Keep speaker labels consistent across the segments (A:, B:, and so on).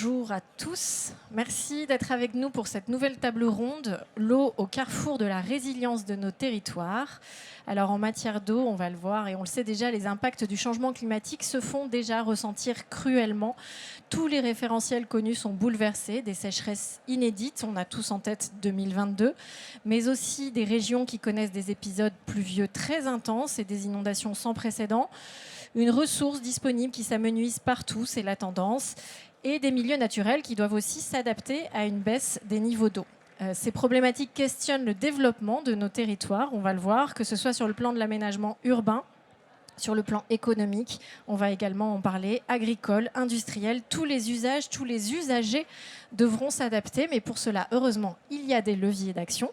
A: Bonjour à tous. Merci d'être avec nous pour cette nouvelle table ronde, l'eau au carrefour de la résilience de nos territoires. Alors en matière d'eau, on va le voir et on le sait déjà, les impacts du changement climatique se font déjà ressentir cruellement. Tous les référentiels connus sont bouleversés, des sécheresses inédites, on a tous en tête 2022, mais aussi des régions qui connaissent des épisodes pluvieux très intenses et des inondations sans précédent. Une ressource disponible qui s'amenuise partout, c'est la tendance, et des milieux naturels qui doivent aussi s'adapter à une baisse des niveaux d'eau. Ces problématiques questionnent le développement de nos territoires, on va le voir, que ce soit sur le plan de l'aménagement urbain, sur le plan économique, on va également en parler, agricole, industriel, tous les usages, tous les usagers devront s'adapter, mais pour cela, heureusement, il y a des leviers d'action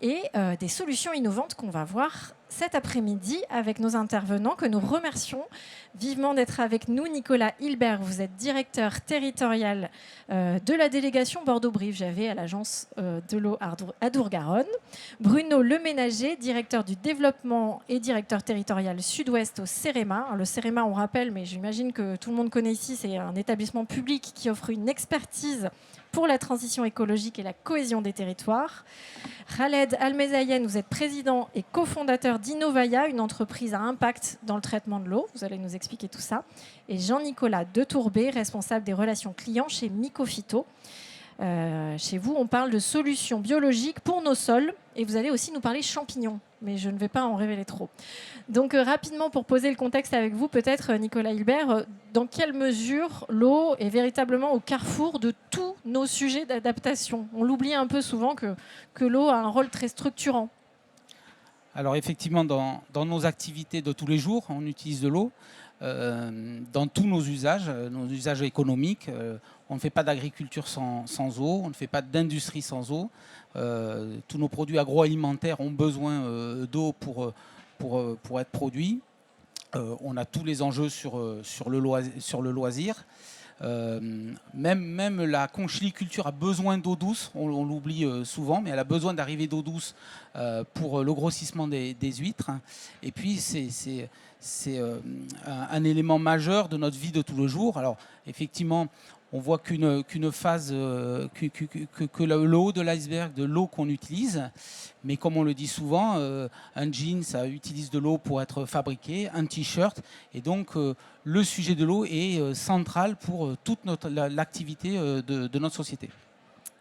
A: et des solutions innovantes qu'on va voir cet après-midi avec nos intervenants que nous remercions vivement d'être avec nous. Nicolas Hilbert, vous êtes directeur territorial de la délégation Bordeaux-Brive-Javet à l'agence de l'eau Adour-Garonne. Bruno Leménager, directeur du développement et directeur territorial sud-ouest au CEREMA. Alors, le CEREMA, on rappelle, mais j'imagine que tout le monde connaît ici, c'est un établissement public qui offre une expertise pour la transition écologique et la cohésion des territoires. Khaled Almezayen, vous êtes président et cofondateur d'Innovaya, une entreprise à impact dans le traitement de l'eau. Vous allez nous expliquer tout ça. Et Jean-Nicolas Detourbet, responsable des relations clients chez Mycophyto. Chez vous, on parle de solutions biologiques pour nos sols et vous allez aussi nous parler champignons, mais je ne vais pas en révéler trop. Donc rapidement, pour poser le contexte avec vous, peut-être Nicolas Hilbert, dans quelle mesure l'eau est véritablement au carrefour de tous nos sujets d'adaptation? On l'oublie un peu souvent que l'eau a un rôle très structurant.
B: Alors effectivement, dans nos activités de tous les jours, on utilise de l'eau. Dans tous nos usages économiques. On ne fait pas d'agriculture sans eau, on ne fait pas d'industrie sans eau. Tous nos produits agroalimentaires ont besoin d'eau pour être produits. On a tous les enjeux sur le loisir. Même la conchiliculture a besoin d'eau douce, on l'oublie souvent, mais elle a besoin d'arriver d'eau douce pour le grossissement des huîtres. Et puis c'est un élément majeur de notre vie de tous les jours. Alors effectivement, on voit qu'une phase, que le haut de l'iceberg de l'eau qu'on utilise. Mais comme on le dit souvent, un jean, ça utilise de l'eau pour être fabriqué, un t-shirt. Et donc, le sujet de l'eau est central pour toute l'activité de notre société.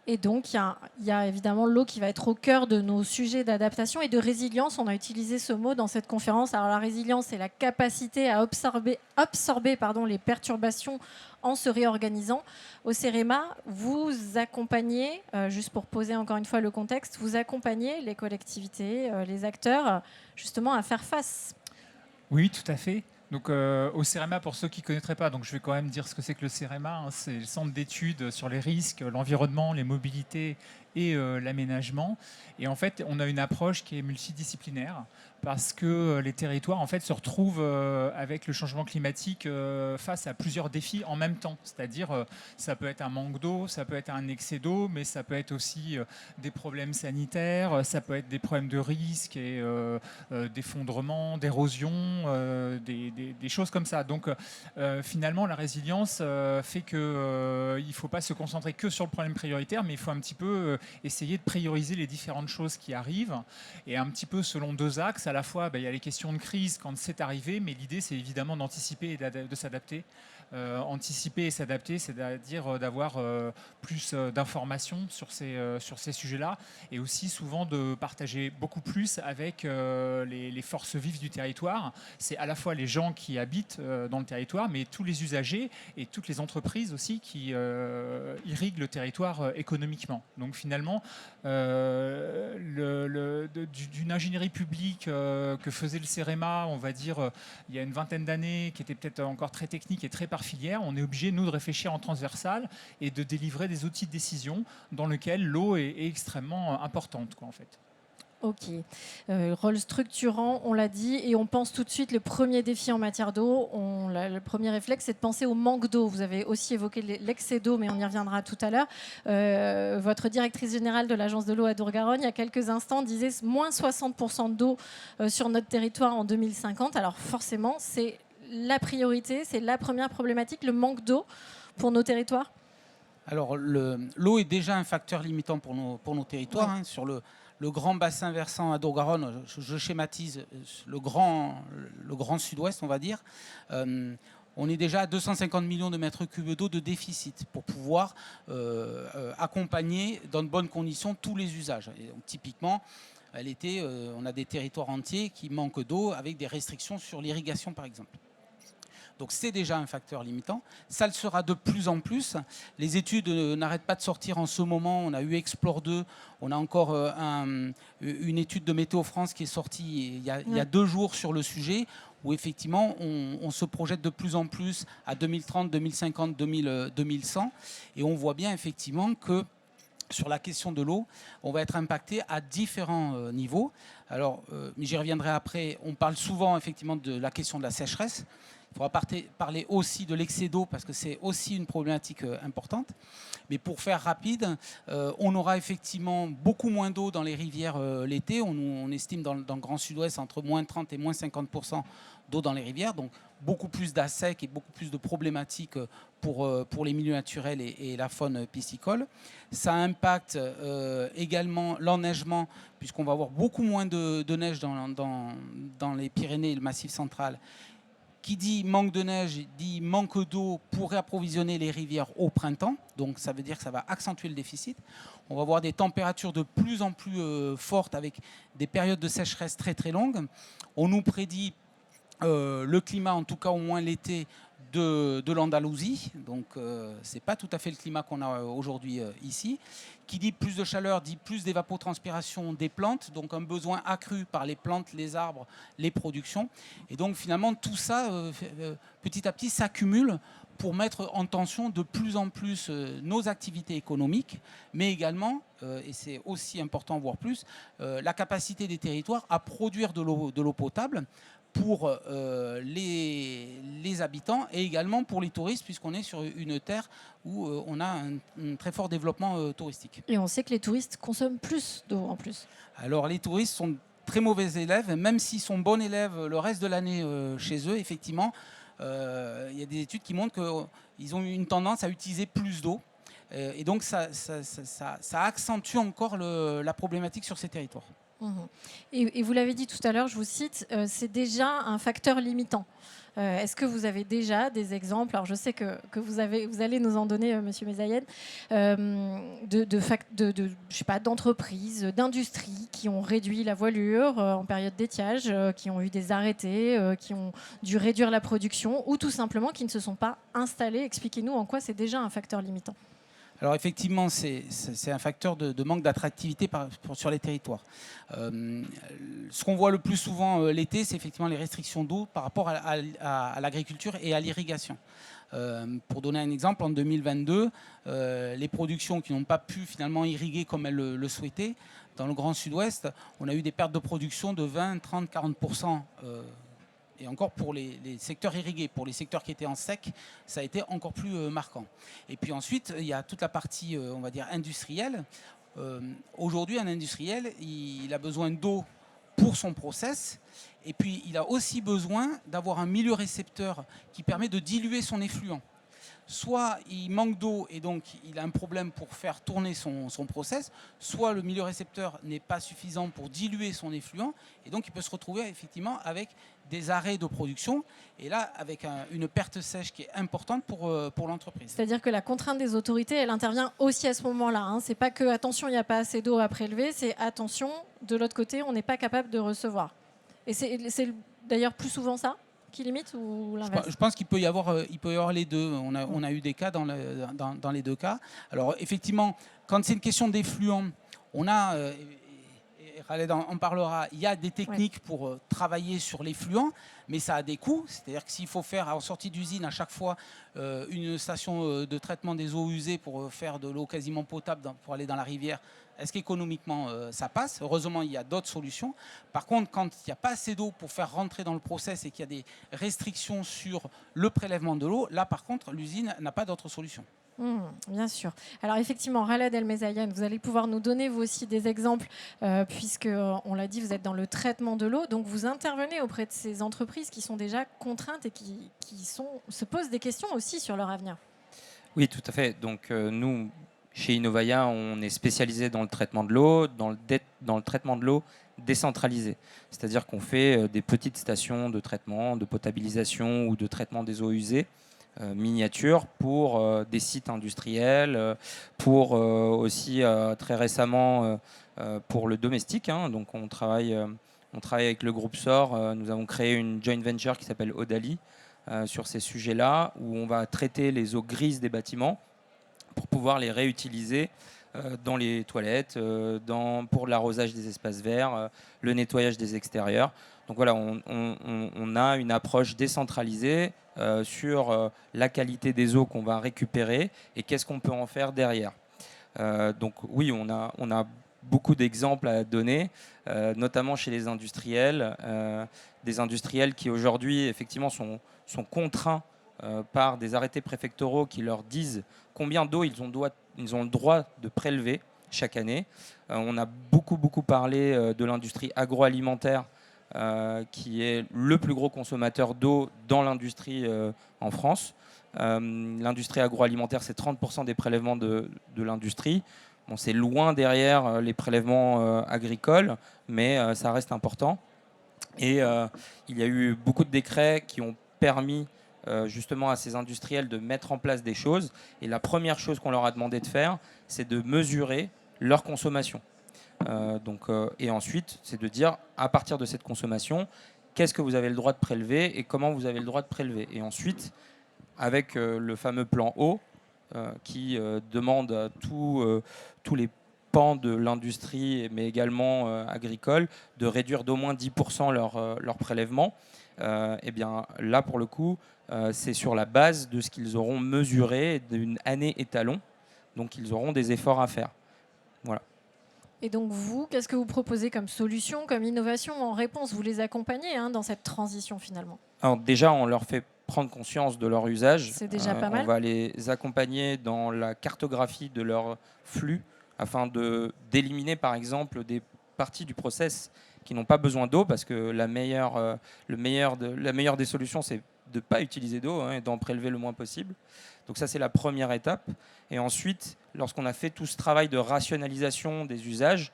A: Et donc, il y a évidemment l'eau qui va être au cœur de nos sujets d'adaptation et de résilience. On a utilisé ce mot dans cette conférence. Alors, la résilience, c'est la capacité à absorber les perturbations en se réorganisant. Au CEREMA, vous accompagnez, juste pour poser encore une fois le contexte, vous accompagnez les collectivités, les acteurs, justement à faire face.
C: Oui, tout à fait. Donc, au CEREMA, pour ceux qui ne connaîtraient pas, donc je vais quand même dire ce que c'est que le CEREMA. C'est le centre d'études sur les risques, l'environnement, les mobilités et l'aménagement. Et en fait, on a une approche qui est multidisciplinaire parce que les territoires en fait, se retrouvent avec le changement climatique face à plusieurs défis en même temps. C'est-à-dire, ça peut être un manque d'eau, ça peut être un excès d'eau, mais ça peut être aussi des problèmes sanitaires, ça peut être des problèmes de risque et d'effondrement, d'érosion, des choses comme ça. Donc finalement, la résilience fait qu'il ne faut pas se concentrer que sur le problème prioritaire, mais il faut un petit peu essayer de prioriser les différentes choses qui arrivent et un petit peu selon deux axes. À la fois, il y a les questions de crise quand c'est arrivé, mais l'idée, c'est évidemment d'anticiper et de s'adapter. Anticiper et s'adapter, c'est-à-dire d'avoir plus d'informations sur ces sujets-là et aussi souvent de partager beaucoup plus avec les forces vives du territoire. C'est à la fois les gens qui habitent dans le territoire, mais tous les usagers et toutes les entreprises aussi qui irriguent le territoire économiquement. Donc finalement, d'une ingénierie publique que faisait le CEREMA, on va dire, il y a une vingtaine d'années, qui était peut-être encore très technique et très par filière, on est obligé, nous, de réfléchir en transversal et de délivrer des outils de décision dans lesquels l'eau est extrêmement importante, quoi, en fait.
A: Ok. Rôle structurant, on l'a dit, et on pense tout de suite le premier défi en matière d'eau. Le premier réflexe, c'est de penser au manque d'eau. Vous avez aussi évoqué l'excès d'eau, mais on y reviendra tout à l'heure. Votre directrice générale de l'agence de l'eau Adour-Garonne, il y a quelques instants, disait moins 60% d'eau sur notre territoire en 2050. Alors forcément, c'est la priorité, c'est la première problématique, le manque d'eau pour nos territoires.
B: Alors, l'eau est déjà un facteur limitant pour nos territoires.
A: Oui.
B: Sur le grand bassin versant Adour-Garonne, je schématise le grand sud-ouest, on va dire. On est déjà à 250 millions de mètres cubes d'eau de déficit pour pouvoir accompagner dans de bonnes conditions tous les usages. Et donc, typiquement, à l'été, on a des territoires entiers qui manquent d'eau avec des restrictions sur l'irrigation, par exemple. Donc c'est déjà un facteur limitant. Ça le sera de plus en plus. Les études n'arrêtent pas de sortir en ce moment. On a eu Explore 2. On a encore une étude de Météo France qui est sortie il y a 2 jours sur le sujet, où effectivement on se projette de plus en plus à 2030, 2050, 2100. Et on voit bien effectivement que sur la question de l'eau, on va être impacté à différents niveaux. Alors, j'y reviendrai après. On parle souvent effectivement de la question de la sécheresse. Il faudra parler aussi de l'excès d'eau parce que c'est aussi une problématique importante. Mais pour faire rapide, on aura effectivement beaucoup moins d'eau dans les rivières l'été. On estime dans le Grand Sud-Ouest entre moins 30 et moins 50% d'eau dans les rivières. Donc beaucoup plus d'assec et beaucoup plus de problématiques pour les milieux naturels et la faune piscicole. Ça impacte également l'enneigement puisqu'on va avoir beaucoup moins de neige dans les Pyrénées et le Massif central. Qui dit manque de neige, dit manque d'eau pour réapprovisionner les rivières au printemps. Donc ça veut dire que ça va accentuer le déficit. On va avoir des températures de plus en plus fortes avec des périodes de sécheresse très très longues. On nous prédit le climat, en tout cas au moins l'été, de l'Andalousie. Donc ce n'est pas tout à fait le climat qu'on a aujourd'hui ici. Qui dit plus de chaleur, dit plus d'évapotranspiration des plantes, donc un besoin accru par les plantes, les arbres, les productions. Et donc finalement tout ça, petit à petit, s'accumule pour mettre en tension de plus en plus nos activités économiques, mais également, et c'est aussi important, voire plus, la capacité des territoires à produire de l'eau potable pour les habitants et également pour les touristes, puisqu'on est sur une terre où on a un très fort développement touristique.
A: Et on sait que les touristes consomment plus d'eau en plus.
B: Alors les touristes sont très mauvais élèves, même s'ils sont bons élèves le reste de l'année chez eux, effectivement, il y a des études qui montrent qu'ils ont une tendance à utiliser plus d'eau. Et donc ça accentue encore la problématique sur ces territoires.
A: Et vous l'avez dit tout à l'heure, je vous cite, c'est déjà un facteur limitant. Est-ce que vous avez déjà des exemples, alors je sais que vous allez nous en donner, Monsieur Mézayen, d'entreprises, d'industries qui ont réduit la voilure en période d'étiage, qui ont eu des arrêtés, qui ont dû réduire la production ou tout simplement qui ne se sont pas installés. Expliquez-nous en quoi c'est déjà un facteur limitant.
B: Alors effectivement, c'est un facteur de manque d'attractivité sur les territoires. Ce qu'on voit le plus souvent l'été, c'est effectivement les restrictions d'eau par rapport à l'agriculture et à l'irrigation. Pour donner un exemple, en 2022, les productions qui n'ont pas pu finalement irriguer comme elles le souhaitaient, dans le Grand Sud-Ouest, on a eu des pertes de production de 20, 30, 40%. Et encore pour les secteurs irrigués. Pour les secteurs qui étaient en sec, ça a été encore plus marquant. Et puis ensuite, il y a toute la partie, on va dire, industrielle. Aujourd'hui, un industriel, il a besoin d'eau pour son process. Et puis, il a aussi besoin d'avoir un milieu récepteur qui permet de diluer son effluent. Soit il manque d'eau et donc il a un problème pour faire tourner son process, soit le milieu récepteur n'est pas suffisant pour diluer son effluent et donc il peut se retrouver effectivement avec des arrêts de production et là avec une perte sèche qui est importante pour l'entreprise.
A: C'est-à-dire que la contrainte des autorités, elle intervient aussi à ce moment-là. Hein. C'est pas que attention, il n'y a pas assez d'eau à prélever, c'est attention, de l'autre côté, on n'est pas capable de recevoir. Et c'est d'ailleurs plus souvent ça qui limite ou l'inverse?
B: Je pense qu'il peut y avoir les deux. On a eu des cas dans les deux cas. Alors effectivement, quand c'est une question d'effluent, on a, et Khaled en parlera, il y a des techniques pour travailler sur l'effluent, mais ça a des coûts. C'est-à-dire que s'il faut faire en sortie d'usine à chaque fois une station de traitement des eaux usées pour faire de l'eau quasiment potable pour aller dans la rivière, est-ce qu'économiquement ça passe? Heureusement, il y a d'autres solutions. Par contre, quand il n'y a pas assez d'eau pour faire rentrer dans le process et qu'il y a des restrictions sur le prélèvement de l'eau, là par contre, l'usine n'a pas d'autre solution.
A: Bien sûr. Alors effectivement, Khaled El Mézayen, vous allez pouvoir nous donner vous aussi des exemples, puisque on l'a dit, vous êtes dans le traitement de l'eau, donc vous intervenez auprès de ces entreprises qui sont déjà contraintes et qui se posent des questions aussi sur leur avenir.
D: Oui, tout à fait. Donc nous, chez Innovaya, on est spécialisé dans le traitement de l'eau, dans le traitement de l'eau décentralisé. C'est-à-dire qu'on fait des petites stations de traitement, de potabilisation ou de traitement des eaux usées miniatures pour des sites industriels, pour aussi très récemment pour le domestique. Hein. Donc on travaille avec le groupe SOR. Nous avons créé une joint venture qui s'appelle Odali sur ces sujets-là, où on va traiter les eaux grises des bâtiments pour pouvoir les réutiliser dans les toilettes, pour l'arrosage des espaces verts, le nettoyage des extérieurs. Donc voilà, on a une approche décentralisée sur la qualité des eaux qu'on va récupérer et qu'est-ce qu'on peut en faire derrière. Donc oui, on a beaucoup d'exemples à donner, notamment chez les industriels, des industriels qui aujourd'hui effectivement sont contraints par des arrêtés préfectoraux qui leur disent combien d'eau ils ont le droit de prélever chaque année. On a beaucoup parlé de l'industrie agroalimentaire qui est le plus gros consommateur d'eau dans l'industrie en France. L'industrie agroalimentaire, c'est 30% des prélèvements de l'industrie. Bon, c'est loin derrière les prélèvements agricoles, mais ça reste important. Et il y a eu beaucoup de décrets qui ont permis justement à ces industriels de mettre en place des choses. Et la première chose qu'on leur a demandé de faire, c'est de mesurer leur consommation. Et ensuite, c'est de dire, à partir de cette consommation, qu'est-ce que vous avez le droit de prélever et comment vous avez le droit de prélever. Et ensuite, avec le fameux plan eau, qui demande à tous les pans de l'industrie, mais également agricole, de réduire d'au moins 10% leur prélèvement. Et bien là, pour le coup, c'est sur la base de ce qu'ils auront mesuré d'une année étalon. Donc, ils auront des efforts à faire. Voilà.
A: Et donc vous, qu'est-ce que vous proposez comme solution, comme innovation en réponse? Vous les accompagnez dans cette transition finalement.
D: Alors déjà, on leur fait prendre conscience de leur usage.
A: C'est déjà pas mal.
D: On va les accompagner dans la cartographie de leur flux afin d'éliminer par exemple des parties du process qui n'ont pas besoin d'eau, parce que la meilleure des solutions, c'est de ne pas utiliser d'eau et d'en prélever le moins possible. Donc ça, c'est la première étape. Et ensuite, lorsqu'on a fait tout ce travail de rationalisation des usages,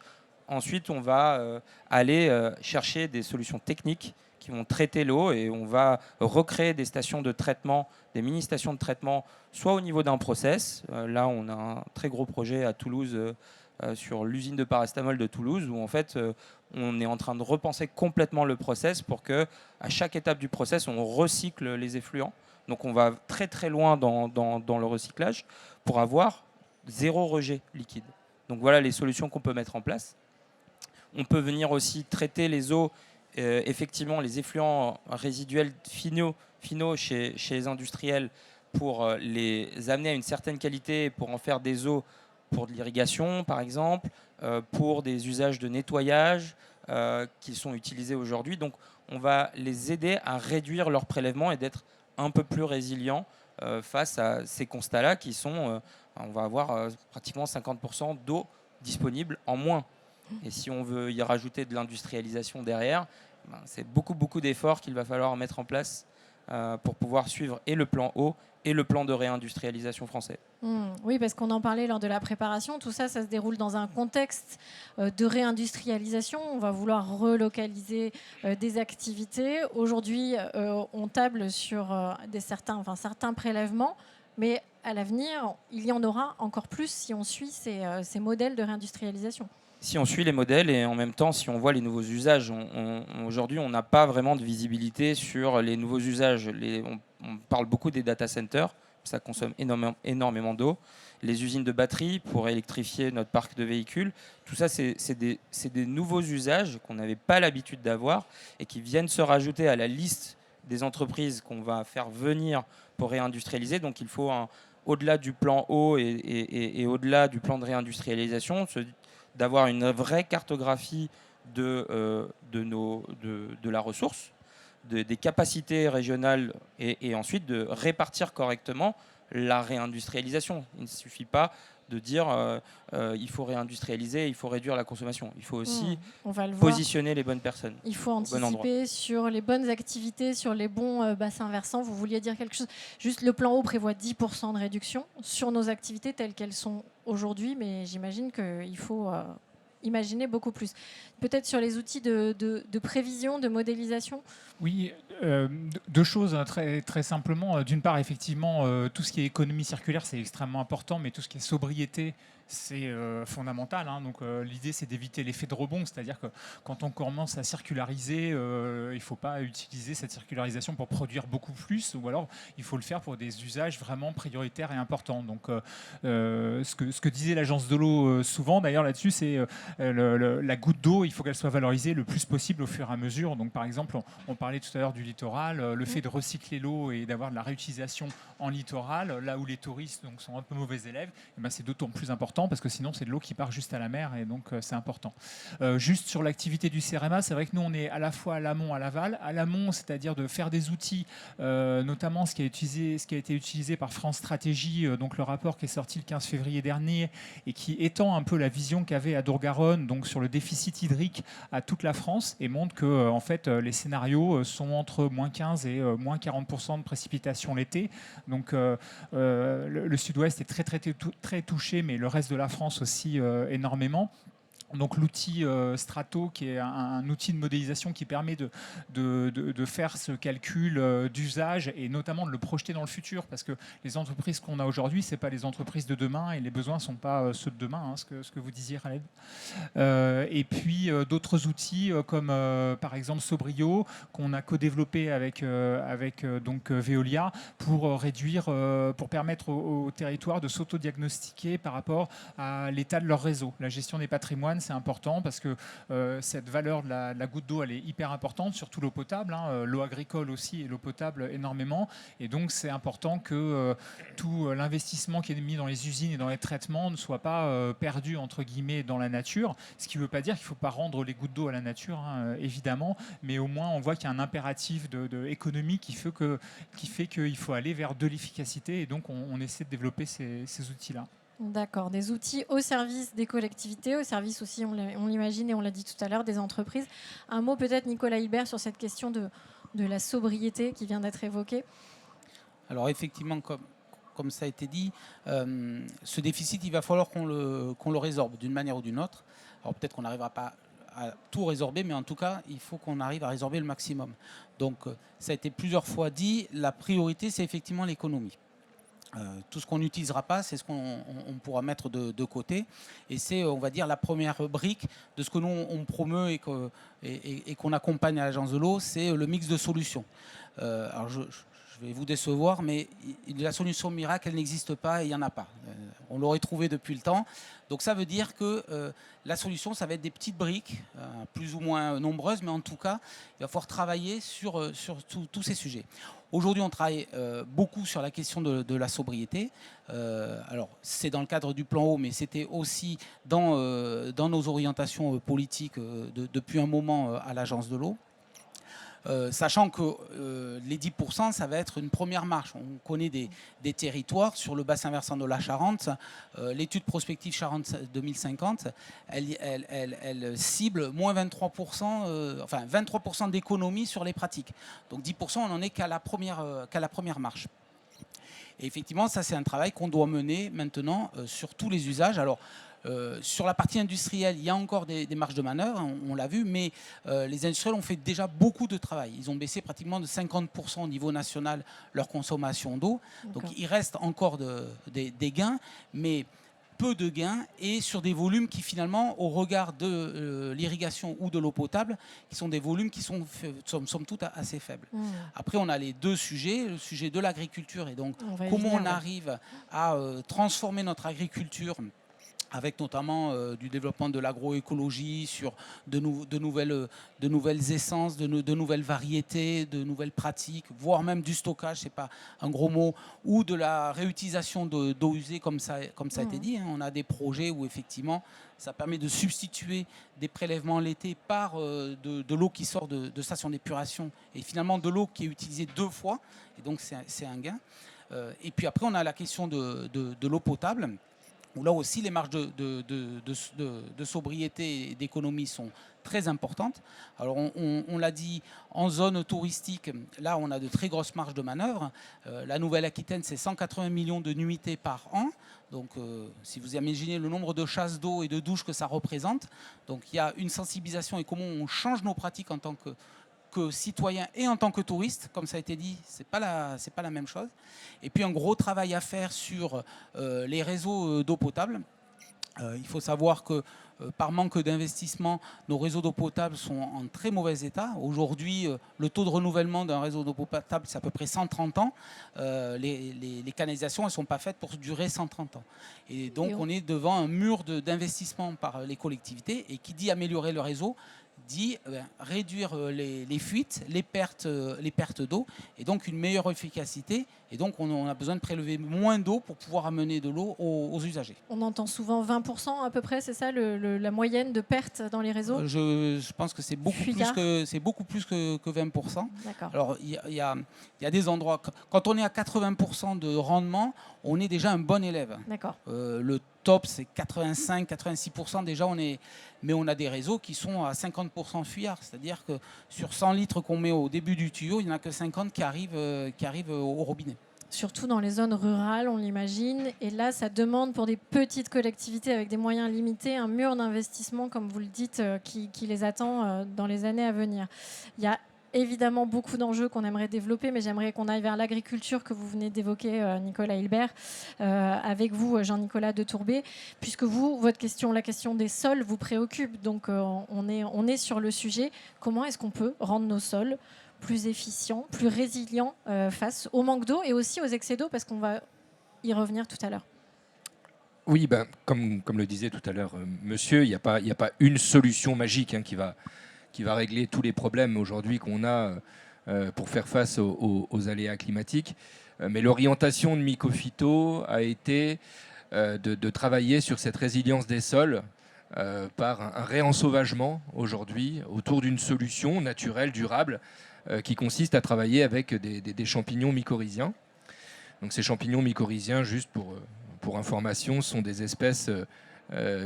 D: ensuite on va aller chercher des solutions techniques qui vont traiter l'eau, et on va recréer des stations de traitement, des mini-stations de traitement, soit au niveau d'un process. Là, on a un très gros projet à Toulouse sur l'usine de paracétamol de Toulouse, où en fait on est en train de repenser complètement le process pour que à chaque étape du process, on recycle les effluents. Donc on va très loin dans le recyclage pour avoir zéro rejet liquide. Donc voilà les solutions qu'on peut mettre en place. On peut venir aussi traiter les eaux, effectivement les effluents résiduels finaux chez les industriels, pour les amener à une certaine qualité, pour en faire des eaux pour de l'irrigation par exemple, pour des usages de nettoyage qui sont utilisés aujourd'hui. Donc on va les aider à réduire leur prélèvement et d'être un peu plus résilients face à ces constats-là qui sont, on va avoir pratiquement 50% d'eau disponible en moins. Et si on veut y rajouter de l'industrialisation derrière, c'est beaucoup d'efforts qu'il va falloir mettre en place pour pouvoir suivre et le plan eau et le plan de réindustrialisation français.
A: Oui, parce qu'on en parlait lors de la préparation. Tout ça, ça se déroule dans un contexte de réindustrialisation. On va vouloir relocaliser des activités. Aujourd'hui, on table sur certains prélèvements, mais à l'avenir, il y en aura encore plus si on suit ces modèles de réindustrialisation.
D: Si on suit les modèles et en même temps, si on voit les nouveaux usages, aujourd'hui, on n'a pas vraiment de visibilité sur les nouveaux usages. On parle beaucoup des data centers, ça consomme énormément d'eau. Les usines de batteries pour électrifier notre parc de véhicules, tout ça, c'est des nouveaux usages qu'on n'avait pas l'habitude d'avoir et qui viennent se rajouter à la liste des entreprises qu'on va faire venir pour réindustrialiser. Donc il faut, au-delà du plan eau et au-delà du plan de réindustrialisation, d'avoir une vraie cartographie de la ressource, des capacités régionales et ensuite de répartir correctement la réindustrialisation. Il ne suffit pas de dire il faut réindustrialiser, il faut réduire la consommation. Il faut aussi
A: On va le voir.
D: positionner les bonnes personnes.
A: Il faut
D: bon endroit.
A: anticiper sur les bonnes activités, sur les bons bassins versants. Vous vouliez dire quelque chose? Juste, le plan eau prévoit 10% de réduction sur nos activités telles qu'elles sont aujourd'hui, mais j'imagine qu'il faut imaginer beaucoup plus. Peut-être sur les outils de prévision, de modélisation.
C: Oui, deux choses très, très simplement. D'une part, effectivement, tout ce qui est économie circulaire, c'est extrêmement important, mais tout ce qui est sobriété, c'est fondamental. Donc l'idée, c'est d'éviter l'effet de rebond, c'est-à-dire que quand on commence à circulariser, il ne faut pas utiliser cette circularisation pour produire beaucoup plus, ou alors il faut le faire pour des usages vraiment prioritaires et importants. Donc ce que disait l'agence de l'eau souvent, d'ailleurs là-dessus, c'est la goutte d'eau, il faut qu'elle soit valorisée le plus possible au fur et à mesure. Donc par exemple, on parlait tout à l'heure du littoral, le fait de recycler l'eau et d'avoir de la réutilisation en littoral, là où les touristes donc, sont un peu mauvais élèves, et ben, c'est d'autant plus important parce que sinon c'est de l'eau qui part juste à la mer et donc c'est important. Juste sur l'activité du CEREMA, c'est vrai que nous on est à la fois à l'amont, à l'aval. À l'amont, c'est-à-dire de faire des outils, notamment ce qui a été utilisé par France Stratégie, donc le rapport qui est sorti le 15 février dernier et qui étend un peu la vision qu'avait Adour-Garonne donc sur le déficit hydrique à toute la France et montre que en fait les scénarios sont entre moins 15 et moins 40% de précipitations l'été. Donc le sud-ouest est très touché, mais le reste de la France aussi énormément. Donc l'outil Strato, qui est un outil de modélisation qui permet de faire ce calcul d'usage et notamment de le projeter dans le futur, parce que les entreprises qu'on a aujourd'hui, ce n'est pas les entreprises de demain et les besoins ne sont pas ceux de demain, ce que vous disiez, Khaled. Et puis d'autres outils comme par exemple Sobrio, qu'on a co-développé avec donc Veolia pour permettre aux territoires de s'auto-diagnostiquer par rapport à l'état de leur réseau. La gestion des patrimoines, c'est important parce que cette valeur de la goutte d'eau, elle est hyper importante, surtout l'eau potable, l'eau agricole aussi et l'eau potable énormément. Et donc, c'est important que tout l'investissement qui est mis dans les usines et dans les traitements ne soit pas perdu, entre guillemets, dans la nature. Ce qui ne veut pas dire qu'il ne faut pas rendre les gouttes d'eau à la nature, évidemment, mais au moins, on voit qu'il y a un impératif économique qui fait qu'il faut aller vers de l'efficacité. Et donc, on essaie de développer ces outils-là.
A: D'accord, des outils au service des collectivités, au service aussi, on l'imagine et on l'a dit tout à l'heure, des entreprises. Un mot peut-être, Nicolas Hilbert, sur cette question de la sobriété qui vient d'être évoquée.
B: Alors effectivement, comme ça a été dit, ce déficit, il va falloir qu'on le résorbe d'une manière ou d'une autre. Alors peut-être qu'on n'arrivera pas à tout résorber, mais en tout cas, il faut qu'on arrive à résorber le maximum. Donc ça a été plusieurs fois dit, la priorité, c'est effectivement l'économie. Tout ce qu'on n'utilisera pas, c'est ce qu'on pourra mettre de côté. Et c'est, on va dire, la première brique de ce que nous, on promeut et qu'on accompagne à l'Agence de l'eau, c'est le mix de solutions. Alors, je vais vous décevoir, mais la solution miracle, elle n'existe pas et il n'y en a pas. On l'aurait trouvé depuis le temps. Donc ça veut dire que la solution, ça va être des petites briques, plus ou moins nombreuses, mais en tout cas, il va falloir travailler sur tous ces sujets. Aujourd'hui, on travaille beaucoup sur la question de la sobriété. Alors, c'est dans le cadre du plan eau, mais c'était aussi dans nos orientations politiques depuis un moment à l'Agence de l'eau. Sachant que les 10%, ça va être une première marche. On connaît des territoires sur le bassin versant de la Charente. L'étude prospective Charente 2050, elle cible moins 23%, enfin 23% d'économie sur les pratiques. Donc 10%, on n'en est qu'à la première marche. Et effectivement, ça c'est un travail qu'on doit mener maintenant sur tous les usages. Alors, sur la partie industrielle, il y a encore des marges de manœuvre, on l'a vu, mais les industriels ont fait déjà beaucoup de travail. Ils ont baissé pratiquement de 50% au niveau national leur consommation d'eau. Donc il reste encore des gains, mais peu de gains et sur des volumes qui finalement, au regard de l'irrigation ou de l'eau potable, qui sont des volumes qui sont somme toute assez faibles. Après, on a les deux sujets, le sujet de l'agriculture et donc comment on arrive à transformer notre agriculture avec notamment du développement de l'agroécologie, sur de nouvelles essences, de nouvelles variétés, de nouvelles pratiques, voire même du stockage, c'est pas un gros mot, ou de la réutilisation d'eau usée, comme ça a été dit. On a des projets où effectivement, ça permet de substituer des prélèvements l'été par de l'eau qui sort de stations d'épuration, et finalement de l'eau qui est utilisée 2 fois, et donc c'est un gain. Et puis après, on a la question de l'eau potable, où là aussi les marges de sobriété et d'économie sont très importantes. Alors on l'a dit, en zone touristique, là on a de très grosses marges de manœuvre. La Nouvelle-Aquitaine, c'est 180 millions de nuitées par an. Donc si vous imaginez le nombre de chasses d'eau et de douches que ça représente, donc il y a une sensibilisation et comment on change nos pratiques en tant que citoyen et en tant que touriste, comme ça a été dit, c'est pas la même chose. Et puis un gros travail à faire sur les réseaux d'eau potable. Il faut savoir que par manque d'investissement, nos réseaux d'eau potable sont en très mauvais état. Aujourd'hui, le taux de renouvellement d'un réseau d'eau potable, c'est à peu près 130 ans. Les canalisations, elles ne sont pas faites pour durer 130 ans. Et donc, on est devant un mur d'investissement par les collectivités. Et qui dit améliorer le réseau, dit réduire les fuites, les pertes d'eau, et donc une meilleure efficacité. Et donc on a besoin de prélever moins d'eau pour pouvoir amener de l'eau aux usagers.
A: On entend souvent 20% à peu près, c'est ça la moyenne de pertes dans les réseaux?
B: Je pense que c'est beaucoup plus que 20%.
A: D'accord.
B: Alors il y a des endroits, quand on est à 80% de rendement, on est déjà un bon élève.
A: D'accord.
B: Le top, c'est 85-86% déjà, mais on a des réseaux qui sont à 50% fuyards. C'est-à-dire que sur 100 litres qu'on met au début du tuyau, il n'y en a que 50 qui arrivent au robinet.
A: Surtout dans les zones rurales, on l'imagine. Et là, ça demande pour des petites collectivités avec des moyens limités un mur d'investissement, comme vous le dites, qui les attend dans les années à venir. Il y a évidemment beaucoup d'enjeux qu'on aimerait développer, mais j'aimerais qu'on aille vers l'agriculture que vous venez d'évoquer, Nicolas Hilbert, avec vous, Jean-Nicolas de Tourbet, puisque la question des sols vous préoccupe. Donc on est sur le sujet. Comment est-ce qu'on peut rendre nos sols plus efficients, plus résilients face au manque d'eau et aussi aux excès d'eau, parce qu'on va y revenir tout à l'heure?
E: Oui, comme le disait tout à l'heure monsieur, il n'y a pas une solution magique qui va régler tous les problèmes aujourd'hui qu'on a pour faire face aux aléas climatiques. Mais l'orientation de Mycophyto a été de travailler sur cette résilience des sols par un réensauvagement aujourd'hui autour d'une solution naturelle, durable, qui consiste à travailler avec des champignons mycorhiziens. Donc ces champignons mycorhiziens, juste pour information, sont des espèces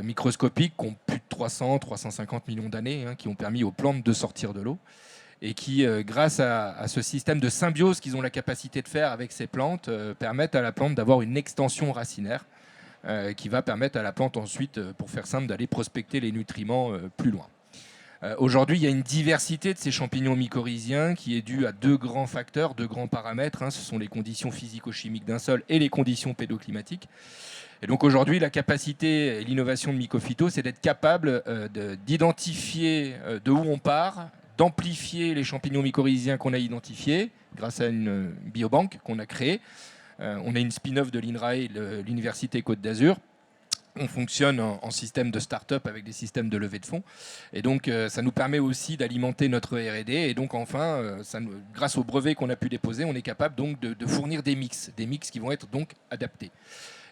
E: microscopiques qui ont plus de 300-350 millions d'années, qui ont permis aux plantes de sortir de l'eau et qui, grâce à ce système de symbiose qu'ils ont la capacité de faire avec ces plantes, permettent à la plante d'avoir une extension racinaire qui va permettre à la plante ensuite, pour faire simple, d'aller prospecter les nutriments plus loin. Aujourd'hui, il y a une diversité de ces champignons mycorhiziens qui est due à deux grands facteurs, deux grands paramètres. Ce sont les conditions physico-chimiques d'un sol et les conditions pédoclimatiques. Et donc aujourd'hui, la capacité et l'innovation de Mycophyto, c'est d'être capable d'identifier de où on part, d'amplifier les champignons mycorhiziens qu'on a identifiés grâce à une biobanque qu'on a créée. On a une spin-off de l'INRAE, l'Université Côte d'Azur. On fonctionne en système de start-up avec des systèmes de levée de fonds. Et donc, ça nous permet aussi d'alimenter notre R&D. Et donc, enfin, grâce au brevet qu'on a pu déposer, on est capable donc de fournir des mix qui vont être donc adaptés.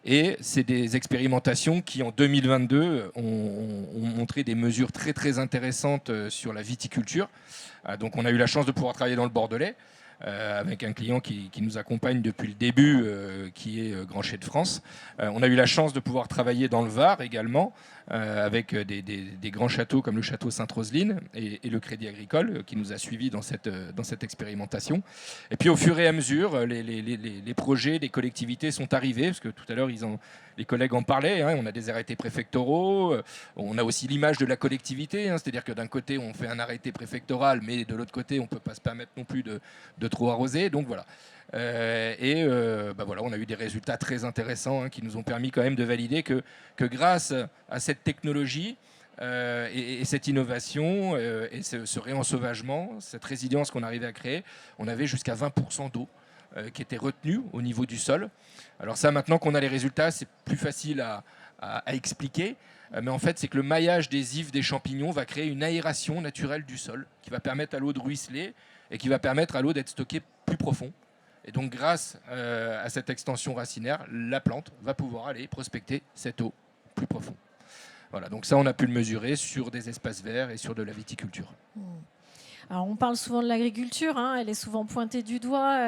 E: Et c'est des expérimentations qui, en 2022, ont montré des mesures très, très intéressantes sur la viticulture. Donc, on a eu la chance de pouvoir travailler dans le Bordelais, avec un client qui nous accompagne depuis le début, qui est Grand Chai de France. On a eu la chance de pouvoir travailler dans le Var également, avec des grands châteaux comme le château Sainte-Roseline et le Crédit Agricole, qui nous a suivis dans cette expérimentation. Et puis au fur et à mesure, les projets, les collectivités sont arrivés, parce que tout à l'heure, les collègues en parlaient, on a des arrêtés préfectoraux, on a aussi l'image de la collectivité, c'est-à-dire que d'un côté, on fait un arrêté préfectoral, mais de l'autre côté, on ne peut pas se permettre non plus de trop arroser. Donc voilà. Voilà, on a eu des résultats très intéressants qui nous ont permis quand même de valider que grâce à cette technologie et cette innovation et ce réensauvagement, cette résilience qu'on arrivait à créer, on avait jusqu'à 20% d'eau qui était retenue au niveau du sol. Alors ça, maintenant qu'on a les résultats, c'est plus facile à expliquer. Mais en fait, c'est que le maillage des ifs des champignons va créer une aération naturelle du sol qui va permettre à l'eau de ruisseler et qui va permettre à l'eau d'être stockée plus profond. Et donc, grâce à cette extension racinaire, la plante va pouvoir aller prospecter cette eau plus profonde. Voilà, donc ça, on a pu le mesurer sur des espaces verts et sur de la viticulture.
A: Alors, on parle souvent de l'agriculture, hein, elle est souvent pointée du doigt,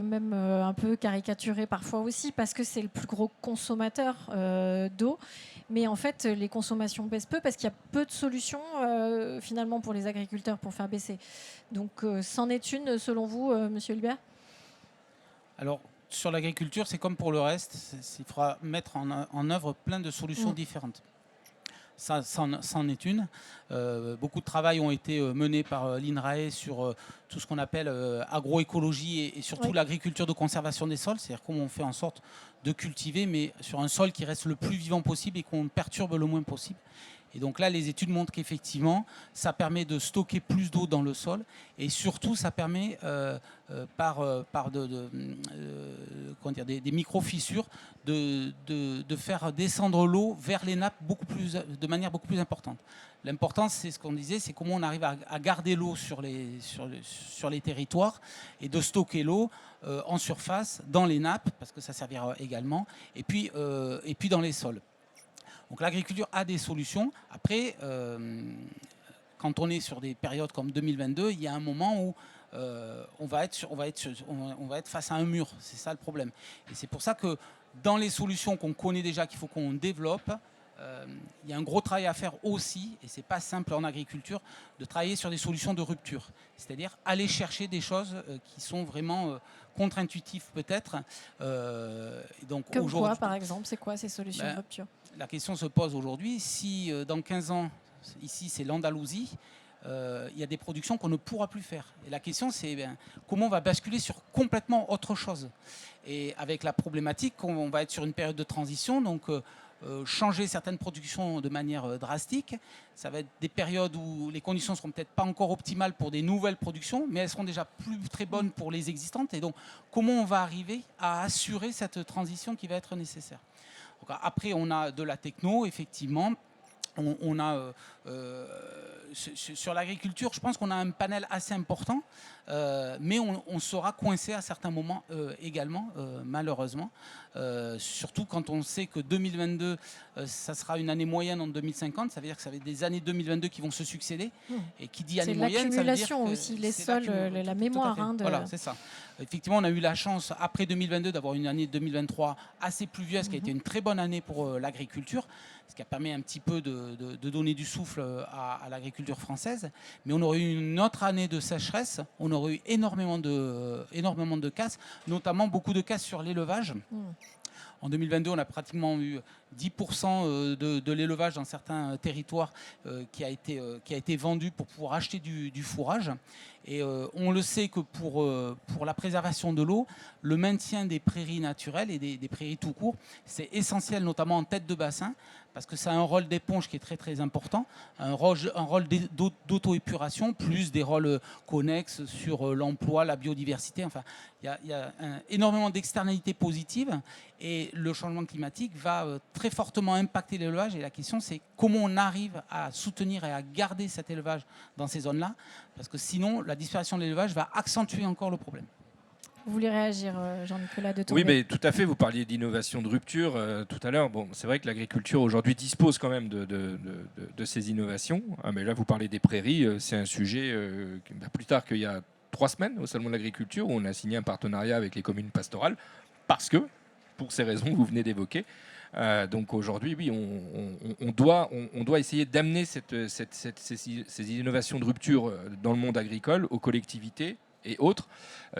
A: même un peu caricaturée parfois aussi, parce que c'est le plus gros consommateur d'eau. Mais en fait, les consommations baissent peu parce qu'il y a peu de solutions finalement pour les agriculteurs pour faire baisser. Donc, c'en est une selon vous, Monsieur Hulbert?
B: Alors, sur l'agriculture, c'est comme pour le reste, il faudra mettre en œuvre plein de solutions différentes. Ça en est une. Beaucoup de travail ont été menés par l'INRAE sur tout ce qu'on appelle agroécologie et surtout l'agriculture de conservation des sols, c'est-à-dire comment on fait en sorte de cultiver, mais sur un sol qui reste le plus vivant possible et qu'on perturbe le moins possible. Et donc là, les études montrent qu'effectivement, ça permet de stocker plus d'eau dans le sol et surtout, ça permet par des micro-fissures de faire descendre l'eau vers les nappes de manière beaucoup plus importante. L'important, c'est ce qu'on disait, c'est comment on arrive à garder l'eau sur les territoires et de stocker l'eau en surface, dans les nappes, parce que ça servira également, et puis dans les sols. Donc l'agriculture a des solutions. Après, quand on est sur des périodes comme 2022, il y a un moment où on va être face à un mur. C'est ça le problème. Et c'est pour ça que dans les solutions qu'on connaît déjà, qu'il faut qu'on développe, il y a un gros travail à faire aussi, et c'est pas simple en agriculture, de travailler sur des solutions de rupture. C'est-à-dire aller chercher des choses qui sont vraiment contre-intuitives peut-être. Donc
A: comme quoi, par exemple? C'est quoi ces solutions de rupture?
B: La question se pose aujourd'hui, si dans 15 ans, ici c'est l'Andalousie, il y a des productions qu'on ne pourra plus faire. Et la question c'est comment on va basculer sur complètement autre chose. Et avec la problématique, on va être sur une période de transition, donc changer certaines productions de manière drastique. Ça va être des périodes où les conditions ne seront peut-être pas encore optimales pour des nouvelles productions, mais elles seront déjà plus très bonnes pour les existantes. Et donc, comment on va arriver à assurer cette transition qui va être nécessaire? Donc, après, on a de la techno, effectivement. On a sur l'agriculture, je pense qu'on a un panel assez important, mais on sera coincé à certains moments également, malheureusement. Surtout quand on sait que 2022, ça sera une année moyenne en 2050, ça veut dire que ça va être des années 2022 qui vont se succéder. Et qui dit année moyenne, ça veut dire que
A: l'accumulation aussi, les sols, la mémoire.
B: Voilà, c'est ça. Effectivement, on a eu la chance, après 2022, d'avoir une année 2023 assez pluvieuse, qui a été une très bonne année pour l'agriculture, ce qui a permis un petit peu de donner du souffle à l'agriculture française. Mais on aurait eu une autre année de sécheresse, on aurait eu énormément de casses, notamment beaucoup de casses sur l'élevage. En 2022, on a pratiquement eu 10% de l'élevage dans certains territoires qui a été vendu pour pouvoir acheter du fourrage. Et on le sait que pour la préservation de l'eau, le maintien des prairies naturelles et des prairies tout court, c'est essentiel, notamment en tête de bassin, parce que ça a un rôle d'éponge qui est très très important, un rôle d'auto-épuration, plus des rôles connexes sur l'emploi, la biodiversité. Enfin, il y a énormément d'externalités positives et le changement climatique va très fortement impacter l'élevage. Et la question, c'est comment on arrive à soutenir et à garder cet élevage dans ces zones-là, parce que sinon, la disparition de l'élevage va accentuer encore le problème.
A: Vous voulez réagir, Jean-Nicolas de
E: Oui, mais tout à fait. Vous parliez d'innovation de rupture tout à l'heure. Bon, c'est vrai que l'agriculture aujourd'hui dispose quand même de ces innovations. Ah, mais là, vous parlez des prairies. C'est un sujet plus tard qu'il y a 3 semaines au Salon de l'Agriculture où on a signé un partenariat avec les communes pastorales parce que, pour ces raisons que vous venez d'évoquer, donc aujourd'hui, oui, on doit essayer d'amener ces innovations de rupture dans le monde agricole, aux collectivités et autres.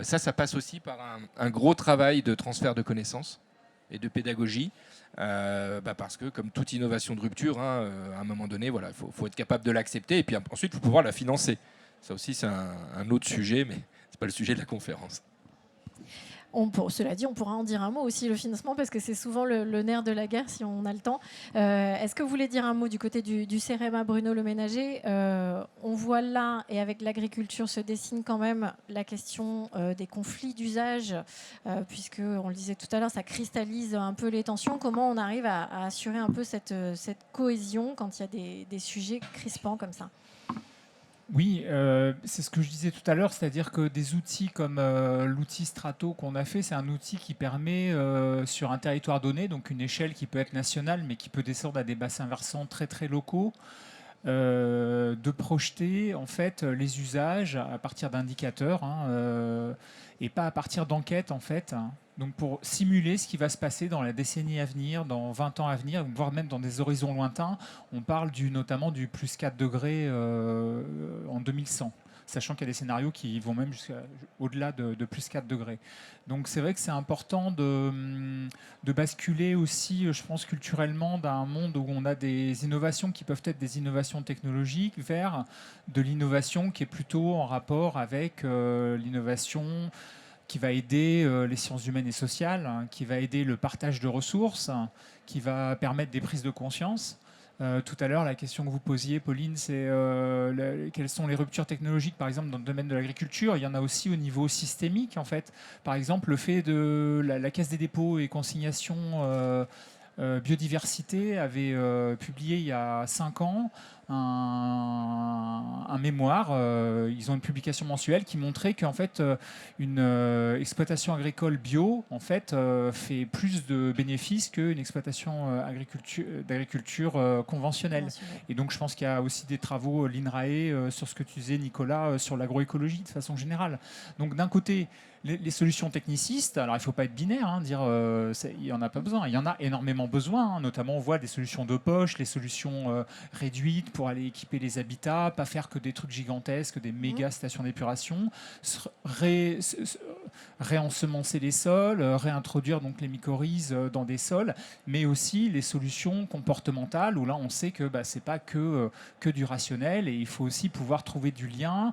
E: Ça passe aussi par un gros travail de transfert de connaissances et de pédagogie, parce que comme toute innovation de rupture, à un moment donné, voilà, faut être capable de l'accepter et puis ensuite, il faut pouvoir la financer. Ça aussi, c'est un autre sujet, mais ce n'est pas le sujet de la conférence.
A: Cela dit, on pourra en dire un mot aussi, le financement, parce que c'est souvent le nerf de la guerre, si on a le temps. Est-ce que vous voulez dire un mot du côté du CEREMA, Bruno Le Ménager? On voit là, et avec l'agriculture se dessine quand même la question des conflits d'usage, puisque, on le disait tout à l'heure, ça cristallise un peu les tensions. Comment on arrive à assurer un peu cette cohésion quand il y a des sujets crispants comme ça?
C: Oui, c'est ce que je disais tout à l'heure, c'est-à-dire que des outils comme l'outil Strato qu'on a fait, c'est un outil qui permet sur un territoire donné, donc une échelle qui peut être nationale, mais qui peut descendre à des bassins versants très très locaux, de projeter en fait les usages à partir d'indicateurs et pas à partir d'enquêtes en fait. Donc pour simuler ce qui va se passer dans la décennie à venir, dans 20 ans à venir, voire même dans des horizons lointains, on parle notamment du plus 4 degrés en 2100. Sachant qu'il y a des scénarios qui vont même au-delà de plus 4 degrés. Donc c'est vrai que c'est important de basculer aussi, je pense, culturellement d'un monde où on a des innovations qui peuvent être des innovations technologiques vers de l'innovation qui est plutôt en rapport avec l'innovation qui va aider les sciences humaines et sociales, qui va aider le partage de ressources, qui va permettre des prises de conscience. Tout à l'heure, la question que vous posiez, Pauline, c'est quelles sont les ruptures technologiques, par exemple, dans le domaine de l'agriculture. Il y en a aussi au niveau systémique, en fait. Par exemple, le fait de la Caisse des dépôts et consignations biodiversité avait publié il y a 5 ans un mémoire. Ils ont une publication mensuelle qui montrait qu'en fait, une exploitation agricole bio en fait, fait plus de bénéfices qu'une exploitation d'agriculture conventionnelle. Et donc, je pense qu'il y a aussi des travaux, l'INRAE, sur ce que tu disais, Nicolas, sur l'agroécologie de façon générale. Donc, d'un côté, les solutions technicistes, alors il ne faut pas être binaire, dire il n'y en a pas besoin. Il y en a énormément besoin, notamment on voit des solutions de poche, les solutions réduites pour aller équiper les habitats, pas faire que des trucs gigantesques, des méga stations d'épuration, réensemencer les sols, réintroduire donc les mycorhizes dans des sols, mais aussi les solutions comportementales où là on sait que c'est pas que du rationnel et il faut aussi pouvoir trouver du lien,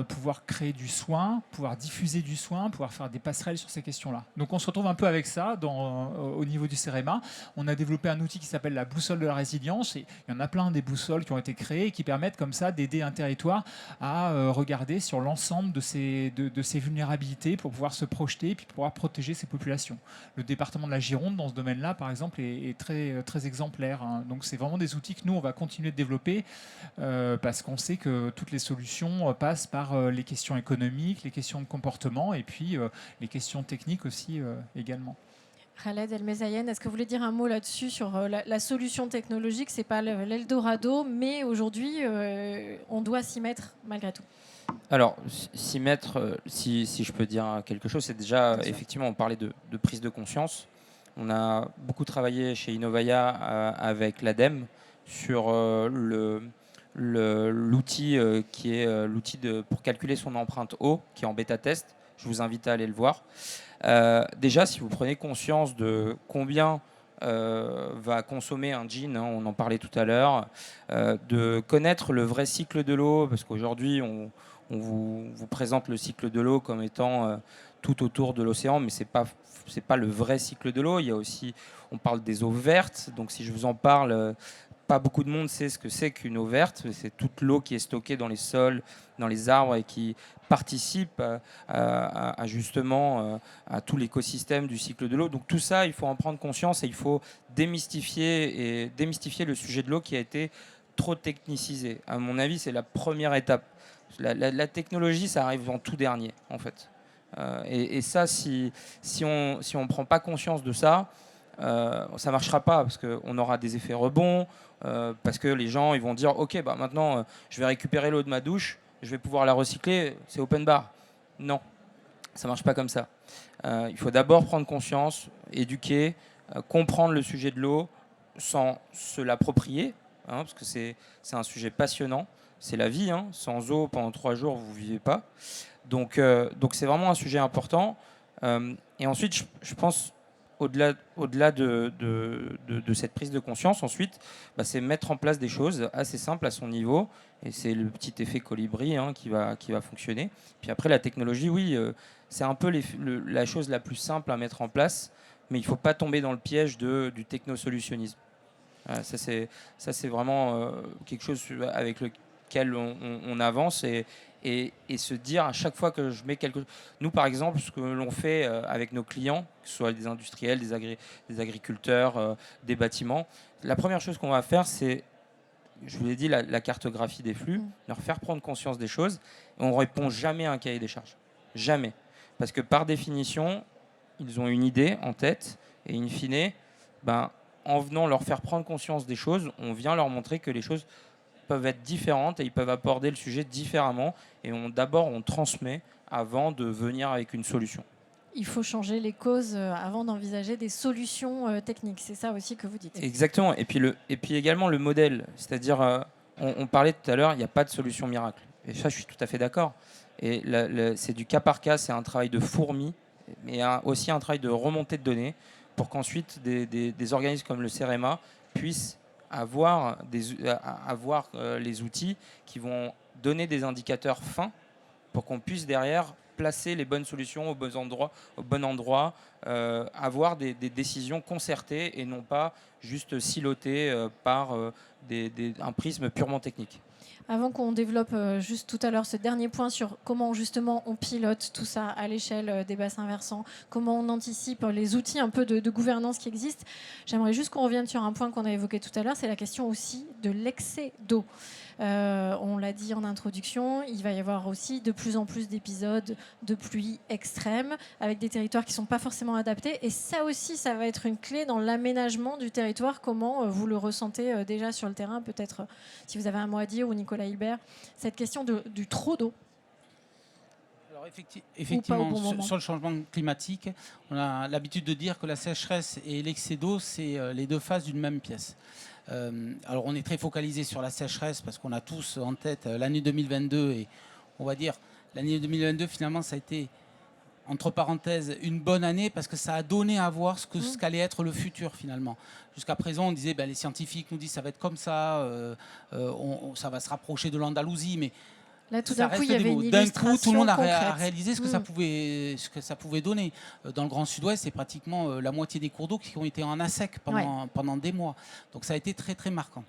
C: pouvoir créer du soin, pouvoir diffuser du soin, pouvoir faire des passerelles sur ces questions-là. Donc on se retrouve un peu avec ça au niveau du CEREMA. On a développé un outil qui s'appelle la boussole de la résilience et il y en a plein des boussoles qui ont été créées et qui permettent comme ça d'aider un territoire à regarder sur l'ensemble de ses vulnérabilités pour pouvoir se projeter et puis pouvoir protéger ses populations. Le département de la Gironde, dans ce domaine-là, par exemple, est très, très exemplaire. Donc c'est vraiment des outils que nous, on va continuer de développer parce qu'on sait que toutes les solutions passent par les questions économiques, les questions de comportement et puis les questions techniques aussi également.
A: Khaled El-Mezayen, est-ce que vous voulez dire un mot là-dessus sur la solution technologique? C'est pas l'Eldorado, mais aujourd'hui, on doit s'y mettre malgré tout.
D: Alors, s'y mettre, si je peux dire quelque chose, c'est déjà, effectivement, on parlait de prise de conscience. On a beaucoup travaillé chez Innovaya avec l'ADEME sur l'outil qui est l'outil pour calculer son empreinte eau, qui est en bêta-test. Je vous invite à aller le voir. Déjà, si vous prenez conscience de combien va consommer un jean, on en parlait tout à l'heure, de connaître le vrai cycle de l'eau, parce qu'aujourd'hui, on vous présente le cycle de l'eau comme étant tout autour de l'océan, mais c'est pas le vrai cycle de l'eau. Il y a aussi, on parle des eaux vertes, donc si je vous en parle, pas beaucoup de monde sait ce que c'est qu'une eau verte. C'est toute l'eau qui est stockée dans les sols, dans les arbres et qui participe justement à tout l'écosystème du cycle de l'eau. Donc tout ça, il faut en prendre conscience et il faut démystifier le sujet de l'eau qui a été trop technicisé. À mon avis, c'est la première étape. La technologie, ça arrive en tout dernier, en fait. Et ça, si on ne prend pas conscience de ça, ça ne marchera pas parce qu'on aura des effets rebonds, parce que les gens ils vont dire ok, maintenant je vais récupérer l'eau de ma douche, je vais pouvoir la recycler, c'est open bar. Non, ça ne marche pas comme ça. Il faut d'abord prendre conscience, éduquer, comprendre le sujet de l'eau sans se l'approprier, parce que c'est un sujet passionnant. C'est la vie, sans eau pendant 3 jours vous ne vivez pas. Donc c'est vraiment un sujet important. Et ensuite je pense au-delà de cette prise de conscience, ensuite, c'est mettre en place des choses assez simples à son niveau. Et c'est le petit effet colibri qui va fonctionner. Puis après, la technologie, oui, c'est un peu la chose la plus simple à mettre en place, mais il ne faut pas tomber dans le piège du technosolutionnisme. Ça, c'est vraiment quelque chose avec lequel on avance et se dire à chaque fois que je mets quelque chose. Nous, par exemple, ce que l'on fait avec nos clients, que ce soit des industriels, des agriculteurs, des bâtiments, la première chose qu'on va faire, c'est, je vous l'ai dit, la cartographie des flux, leur faire prendre conscience des choses. Et on ne répond jamais à un cahier des charges. Jamais. Parce que par définition, ils ont une idée en tête et in fine, en venant leur faire prendre conscience des choses, on vient leur montrer que les choses peuvent être différentes et ils peuvent aborder le sujet différemment. Et d'abord, on transmet avant de venir avec une solution.
A: Il faut changer les causes avant d'envisager des solutions techniques. C'est ça aussi que vous dites.
D: Exactement. Et puis également le modèle. C'est-à-dire, on parlait tout à l'heure, il n'y a pas de solution miracle. Et ça, je suis tout à fait d'accord. Et c'est du cas par cas, c'est un travail de fourmi, mais aussi un travail de remontée de données pour qu'ensuite des organismes comme le CEREMA puissent avoir les outils qui vont donner des indicateurs fins pour qu'on puisse derrière placer les bonnes solutions au bon endroit, avoir des décisions concertées et non pas juste silotées par un prisme purement technique.
A: Avant qu'on développe juste tout à l'heure ce dernier point sur comment justement on pilote tout ça à l'échelle des bassins versants, comment on anticipe les outils un peu de gouvernance qui existent, j'aimerais juste qu'on revienne sur un point qu'on a évoqué tout à l'heure, c'est la question aussi de l'excès d'eau. On l'a dit en introduction, il va y avoir aussi de plus en plus d'épisodes de pluie extrême avec des territoires qui ne sont pas forcément adaptés. Et ça aussi, ça va être une clé dans l'aménagement du territoire. Comment vous le ressentez déjà sur le terrain? Peut-être si vous avez un mot à dire, ou Nicolas Hilbert, cette question du trop d'eau.
B: Alors effectivement,
A: bon
B: sur le changement climatique, on a l'habitude de dire que la sécheresse et l'excès d'eau, c'est les deux faces d'une même pièce. Alors on est très focalisé sur la sécheresse parce qu'on a tous en tête l'année 2022 et on va dire l'année 2022 finalement ça a été entre parenthèses une bonne année parce que ça a donné à voir ce qu'allait être le futur finalement. Jusqu'à présent on disait les scientifiques nous disent ça va être comme ça, ça va se rapprocher de l'Andalousie, mais
A: là, tout d'un coup, il y avait une
B: d'un coup, tout le monde
A: concrète.
B: a réalisé ce que ça pouvait donner. Dans le Grand Sud-Ouest, c'est pratiquement la moitié des cours d'eau qui ont été en assec pendant des mois. Donc ça a été très très marquant.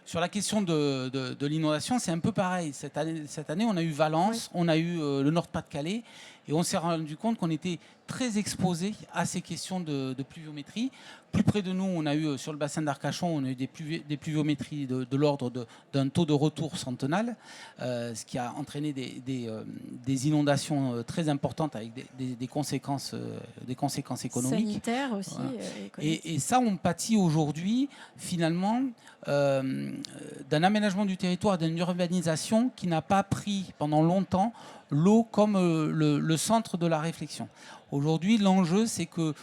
B: Sur la question de l'inondation, c'est un peu pareil. Cette année, on a eu Valence, on a eu le Nord-Pas-de-Calais, et on s'est rendu compte qu'on était très exposé à ces questions de pluviométrie. Plus près de nous, on a eu sur le bassin d'Arcachon, on a eu des pluviométries de l'ordre d'un taux de retour centenal, ce qui a entraîné des inondations très importantes avec des conséquences économiques.
A: Sanitaires aussi.
B: Voilà. Et ça, on pâtit aujourd'hui, finalement, d'un aménagement du territoire, d'une urbanisation qui n'a pas pris pendant longtemps l'eau comme le centre de la réflexion. Aujourd'hui, l'enjeu, c'est que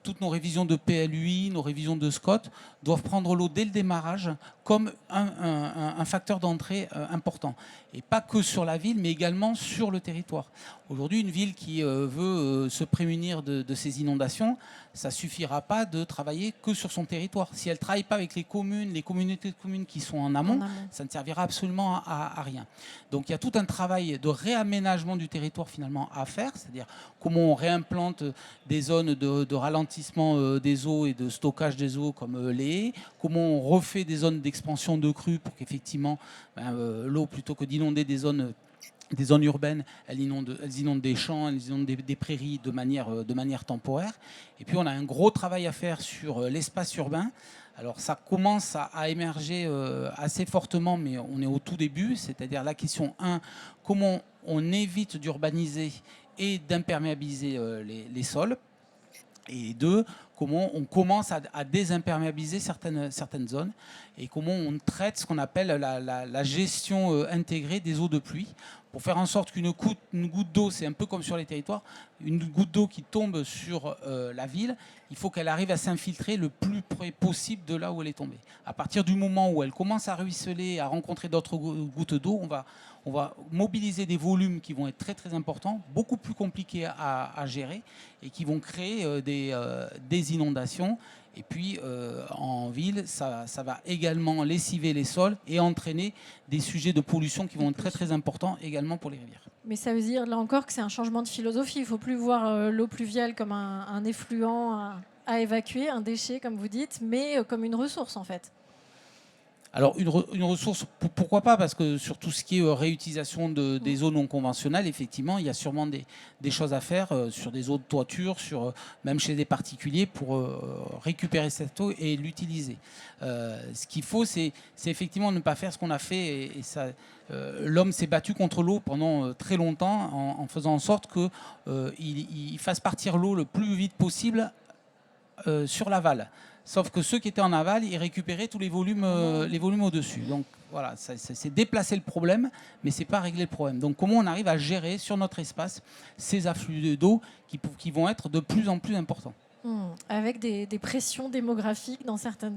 B: toutes nos révisions de PLUI, nos révisions de SCOT doivent prendre l'eau dès le démarrage comme un facteur d'entrée important. Et pas que sur la ville, mais également sur le territoire. Aujourd'hui, une ville qui veut se prémunir de ces inondations, ça ne suffira pas de travailler que sur son territoire. Si elle ne travaille pas avec les communautés de communes qui sont en amont, ça ne servira absolument à rien. Donc il y a tout un travail de réaménagement du territoire finalement à faire, c'est-à-dire comment on réimplante des zones de ralentissement des eaux et de stockage des eaux comme les haies, comment on refait des zones d'expansion de crues pour qu'effectivement l'eau, plutôt que d'inonder des zones urbaines, elles inondent des champs, elles inondent des prairies de manière temporaire. Et puis on a un gros travail à faire sur l'espace urbain. Alors ça commence à émerger assez fortement, mais on est au tout début, c'est-à-dire la question 1, comment on évite d'urbaniser et d'imperméabiliser les sols, et 2, comment on commence à désimperméabiliser certaines zones, et comment on traite ce qu'on appelle la gestion intégrée des eaux de pluie, pour faire en sorte qu'une goutte d'eau, c'est un peu comme sur les territoires, une goutte d'eau qui tombe sur la ville, il faut qu'elle arrive à s'infiltrer le plus près possible de là où elle est tombée. À partir du moment où elle commence à ruisseler, à rencontrer d'autres gouttes d'eau, on va mobiliser des volumes qui vont être très très importants, beaucoup plus compliqués à gérer, et qui vont créer des inondations. Et puis en ville, ça va également lessiver les sols et entraîner des sujets de pollution qui vont être très très importants également pour les rivières.
A: Mais ça veut dire là encore que c'est un changement de philosophie. Il ne faut plus voir l'eau pluviale comme un effluent à évacuer, un déchet comme vous dites, mais comme une ressource en fait.
B: Alors une ressource, pourquoi pas? Parce que sur tout ce qui est réutilisation des eaux non conventionnelles, effectivement, il y a sûrement des choses à faire sur des eaux de toiture, même chez des particuliers, pour récupérer cette eau et l'utiliser. Ce qu'il faut, c'est effectivement ne pas faire ce qu'on a fait. Et ça, l'homme s'est battu contre l'eau pendant très longtemps en faisant en sorte qu'il fasse partir l'eau le plus vite possible sur l'aval. sauf que ceux qui étaient en aval, ils récupéraient tous les volumes au-dessus. Donc voilà, c'est déplacer le problème, mais c'est pas régler le problème. Donc comment on arrive à gérer sur notre espace ces afflux d'eau qui vont être de plus en plus importants.
A: Avec des pressions démographiques dans certains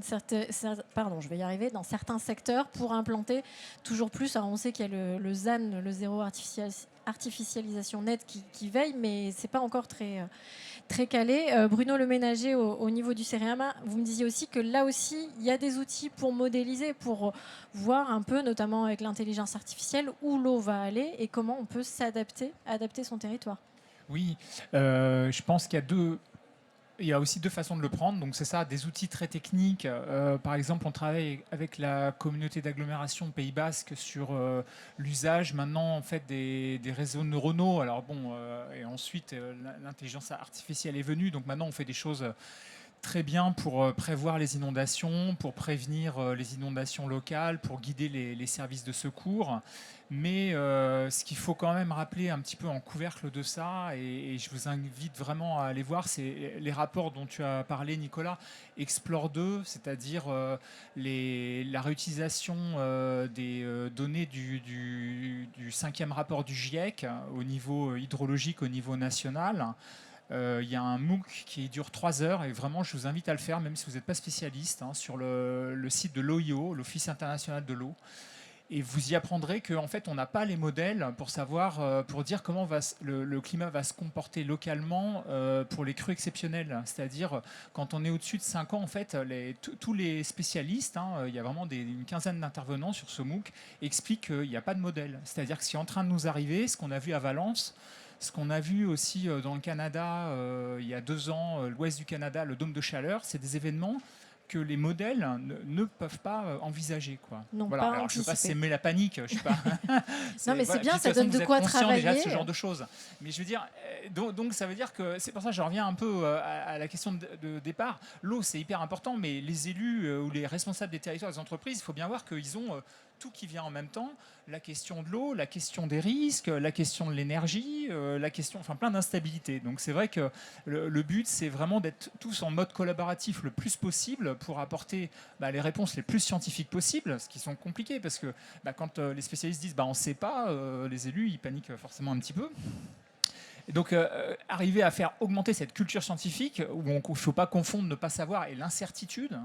A: secteurs pour implanter toujours plus. Alors on sait qu'il y a le ZAN, le zéro artificialisation nette, qui veille, mais c'est pas encore très calé. Bruno Le Ménager, au niveau du CEREMA, vous me disiez aussi que là aussi, il y a des outils pour modéliser, pour voir un peu, notamment avec l'intelligence artificielle, où l'eau va aller et comment on peut adapter son territoire.
C: Oui, je pense qu'il y a il y a aussi deux façons de le prendre. Donc c'est ça, des outils très techniques. Par exemple, on travaille avec la communauté d'agglomération Pays Basque sur l'usage maintenant en fait des réseaux neuronaux. Alors bon, et ensuite l'intelligence artificielle est venue. Donc maintenant on fait des choses très bien pour prévoir les inondations, pour prévenir les inondations locales, pour guider les services de secours. Mais ce qu'il faut quand même rappeler un petit peu en couvercle de ça, et je vous invite vraiment à aller voir, c'est les rapports dont tu as parlé, Nicolas, Explore 2, c'est-à-dire la réutilisation des données du 5e rapport du GIEC au niveau hydraulogique, au niveau national. Il y a un MOOC qui dure 3 heures et vraiment je vous invite à le faire même si vous n'êtes pas spécialiste, sur le site de l'OIO, l'Office international de l'eau. Et vous y apprendrez qu'en fait on n'a pas les modèles pour savoir, pour dire comment le climat va se comporter localement pour les crues exceptionnelles. C'est-à-dire quand on est au-dessus de 5 ans, en fait, tous les spécialistes, il y a vraiment une quinzaine d'intervenants sur ce MOOC, expliquent qu'il n'y a pas de modèle. C'est-à-dire que ce qui est en train de nous arriver, ce qu'on a vu à Valence, ce qu'on a vu aussi dans le Canada il y a 2 ans, l'ouest du Canada, le dôme de chaleur, c'est des événements que les modèles ne peuvent pas envisager.
A: Non,
C: voilà. Alors, je ne veux pas s'aimer la panique. Je sais pas.
A: Non, mais c'est bien, ça donne de quoi travailler.
C: Déjà de ce genre de choses. Mais je veux dire, donc ça veut dire que c'est pour ça que je reviens un peu à la question de départ. L'eau, c'est hyper important, mais les élus ou les responsables des territoires, des entreprises, il faut bien voir qu'ils ont tout qui vient en même temps, la question de l'eau, la question des risques, la question de l'énergie, la question, enfin plein d'instabilités. Donc c'est vrai que le but, c'est vraiment d'être tous en mode collaboratif le plus possible pour apporter les réponses les plus scientifiques possibles, ce qui sont compliquées parce que quand les spécialistes disent on ne sait pas, les élus ils paniquent forcément un petit peu. Et donc, arriver à faire augmenter cette culture scientifique, où il ne faut pas confondre ne pas savoir et l'incertitude,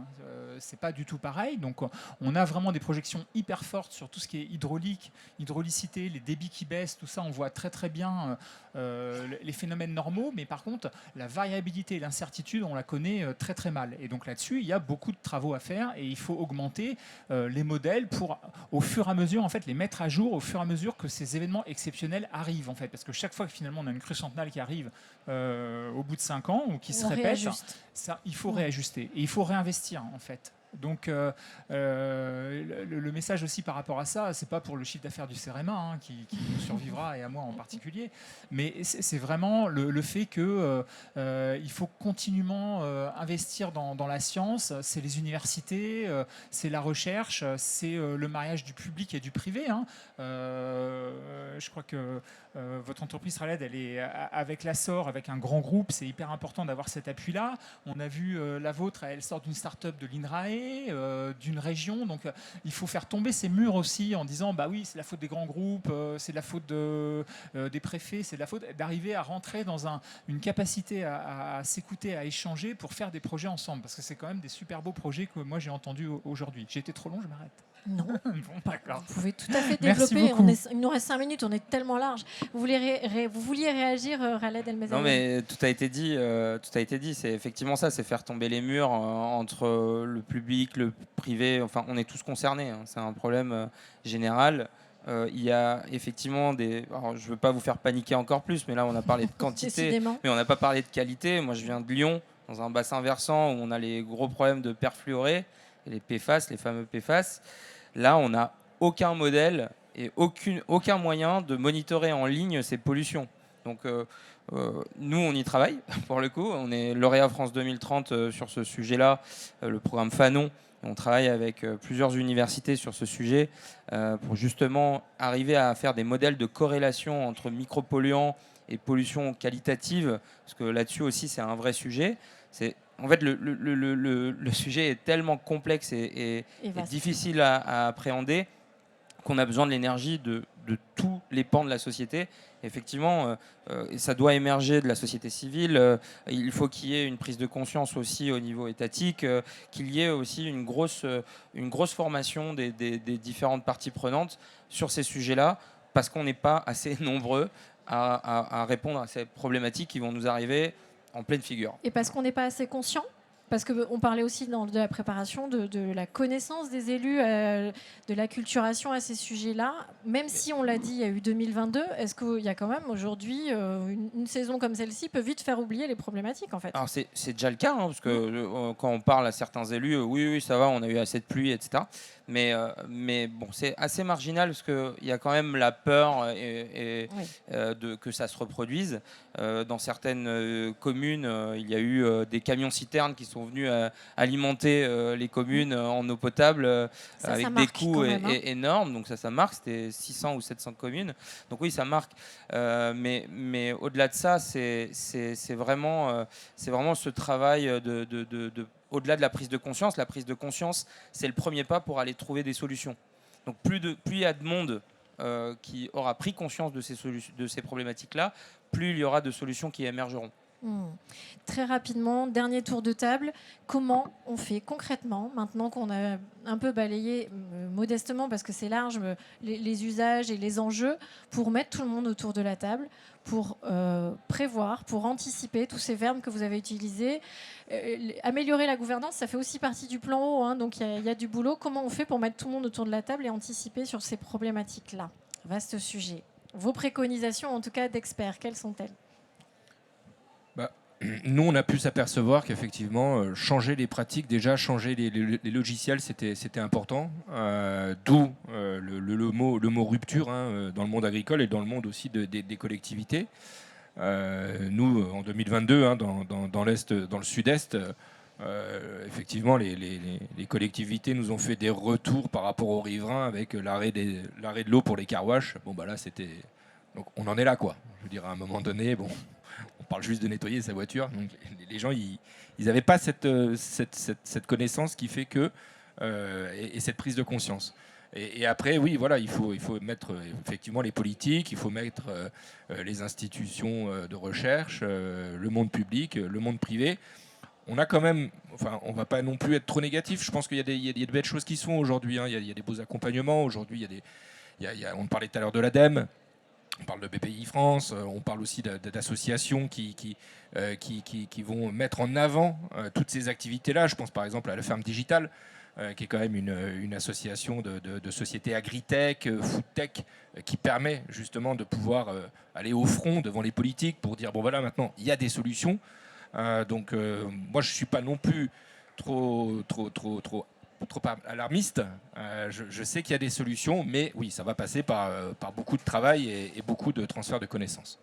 C: c'est pas du tout pareil. Donc, on a vraiment des projections hyper fortes sur tout ce qui est hydraulique, hydraulicité, les débits qui baissent, tout ça, on voit très très bien les phénomènes normaux. Mais par contre, la variabilité et l'incertitude, on la connaît très très mal. Et donc là-dessus, il y a beaucoup de travaux à faire et il faut augmenter les modèles pour, au fur et à mesure, en fait, les mettre à jour au fur et à mesure que ces événements exceptionnels arrivent, en fait, parce que chaque fois que finalement on a une crue centenale qui arrive au bout de 5 ans ou qui se répète, il faut réajuster et il faut réinvestir en fait. Donc le message aussi par rapport à ça, c'est pas pour le chiffre d'affaires du CEREMA qui nous survivra et à moi en particulier, mais c'est vraiment le fait que il faut continuellement investir dans la science. C'est les universités, c'est la recherche, c'est le mariage du public et du privé. Je crois que votre entreprise Raled, elle est avec l'Assor, avec un grand groupe, c'est hyper important d'avoir cet appui-là. On a vu la vôtre, elle sort d'une start-up de l'INRAE, d'une région, donc il faut faire tomber ces murs aussi en disant oui, c'est la faute des grands groupes, c'est la faute des préfets, c'est la faute d'arriver à rentrer dans une capacité à s'écouter, à échanger pour faire des projets ensemble, parce que c'est quand même des super beaux projets que moi j'ai entendus aujourd'hui. J'ai été trop long, je m'arrête.
A: Non,
C: bon, d'accord.
A: Vous pouvez tout à fait développer. Il nous reste 5 minutes, on est tellement large. Vous vouliez réagir, Raled El Mezaoui?
D: Non, mais tout a été dit. C'est effectivement ça, c'est faire tomber les murs entre le public, le privé. Enfin, on est tous concernés. C'est un problème général. Il y a effectivement Alors, je ne veux pas vous faire paniquer encore plus, mais là, on a parlé de quantité, mais on n'a pas parlé de qualité. Moi, je viens de Lyon, dans un bassin versant où on a les gros problèmes de perfluorés, les PFAS, les fameux PFAS. Là, on n'a aucun modèle et aucun moyen de monitorer en ligne ces pollutions. Donc, nous, on y travaille, pour le coup. On est lauréat France 2030 sur ce sujet-là, le programme Fanon. On travaille avec plusieurs universités sur ce sujet pour justement arriver à faire des modèles de corrélation entre micropolluants et pollution qualitative, parce que là-dessus aussi, c'est un vrai sujet. En fait, le sujet est tellement complexe et difficile à appréhender qu'on a besoin de l'énergie de tous les pans de la société. Effectivement, ça doit émerger de la société civile. Il faut qu'il y ait une prise de conscience aussi au niveau étatique, qu'il y ait aussi une grosse formation des différentes parties prenantes sur ces sujets-là, parce qu'on n'est pas assez nombreux à répondre à ces problématiques qui vont nous arriver en pleine figure.
A: Et parce qu'on n'est pas assez conscient. Parce qu'on parlait aussi de la préparation, de la connaissance des élus, de l'acculturation à ces sujets-là. Même si on l'a dit, il y a eu 2022, est-ce qu'il y a quand même aujourd'hui une saison comme celle-ci peut vite faire oublier les problématiques en fait?
D: Alors c'est déjà le cas, parce que quand on parle à certains élus, oui, ça va, on a eu assez de pluie, etc. Mais bon, c'est assez marginal parce qu'il y a quand même la peur que ça se reproduise. Dans certaines communes, il y a eu des camions-citernes qui sont venus alimenter les communes en eau potable avec des coûts énormes. Donc ça marque, c'était 600 ou 700 communes. Donc oui, ça marque. Mais au-delà de ça, c'est vraiment ce travail au-delà de la prise de conscience. La prise de conscience, c'est le premier pas pour aller trouver des solutions. Donc plus il y a de monde qui aura pris conscience de ces problématiques-là, plus il y aura de solutions qui émergeront.
A: Très rapidement, dernier tour de table. Comment on fait concrètement, maintenant qu'on a un peu balayé modestement, parce que c'est large, les usages et les enjeux, pour mettre tout le monde autour de la table, pour prévoir, pour anticiper tous ces verbes que vous avez utilisés. Améliorer la gouvernance, ça fait aussi partie du plan haut, donc il y a du boulot. Comment on fait pour mettre tout le monde autour de la table et anticiper sur ces problématiques-là? Vaste sujet. Vos préconisations, en tout cas d'experts, quelles sont-elles?
E: Nous, on a pu s'apercevoir qu'effectivement, changer les pratiques, déjà changer les logiciels, c'était important. D'où le mot rupture dans le monde agricole et dans le monde aussi des collectivités. Nous, en 2022, dans l'Est, dans le Sud-Est, effectivement, les collectivités nous ont fait des retours par rapport aux riverains avec l'arrêt de l'eau pour les car wash. Bon, bah là, c'était... Donc, on en est là, quoi. Je veux dire, à un moment donné, bon... On parle juste de nettoyer sa voiture. Donc, les gens, ils n'avaient pas cette connaissance qui fait que... et cette prise de conscience. Et après, oui, voilà, il faut mettre effectivement les politiques, il faut mettre les institutions de recherche, le monde public, le monde privé. On a quand même... Enfin, on ne va pas non plus être trop négatif. Je pense qu'il y a de belles choses qui se font aujourd'hui. Il y a des beaux accompagnements. Aujourd'hui, on parlait tout à l'heure de l'ADEME. On parle de BPI France, on parle aussi d'associations qui vont mettre en avant toutes ces activités-là. Je pense par exemple à la Ferme Digitale, qui est quand même une association de sociétés agritech, foodtech, qui permet justement de pouvoir aller au front devant les politiques pour dire bon voilà, maintenant il y a des solutions. Donc moi je ne suis pas non plus trop alarmiste. Je sais qu'il y a des solutions, mais oui, ça va passer par beaucoup de travail et beaucoup de transfert de connaissances.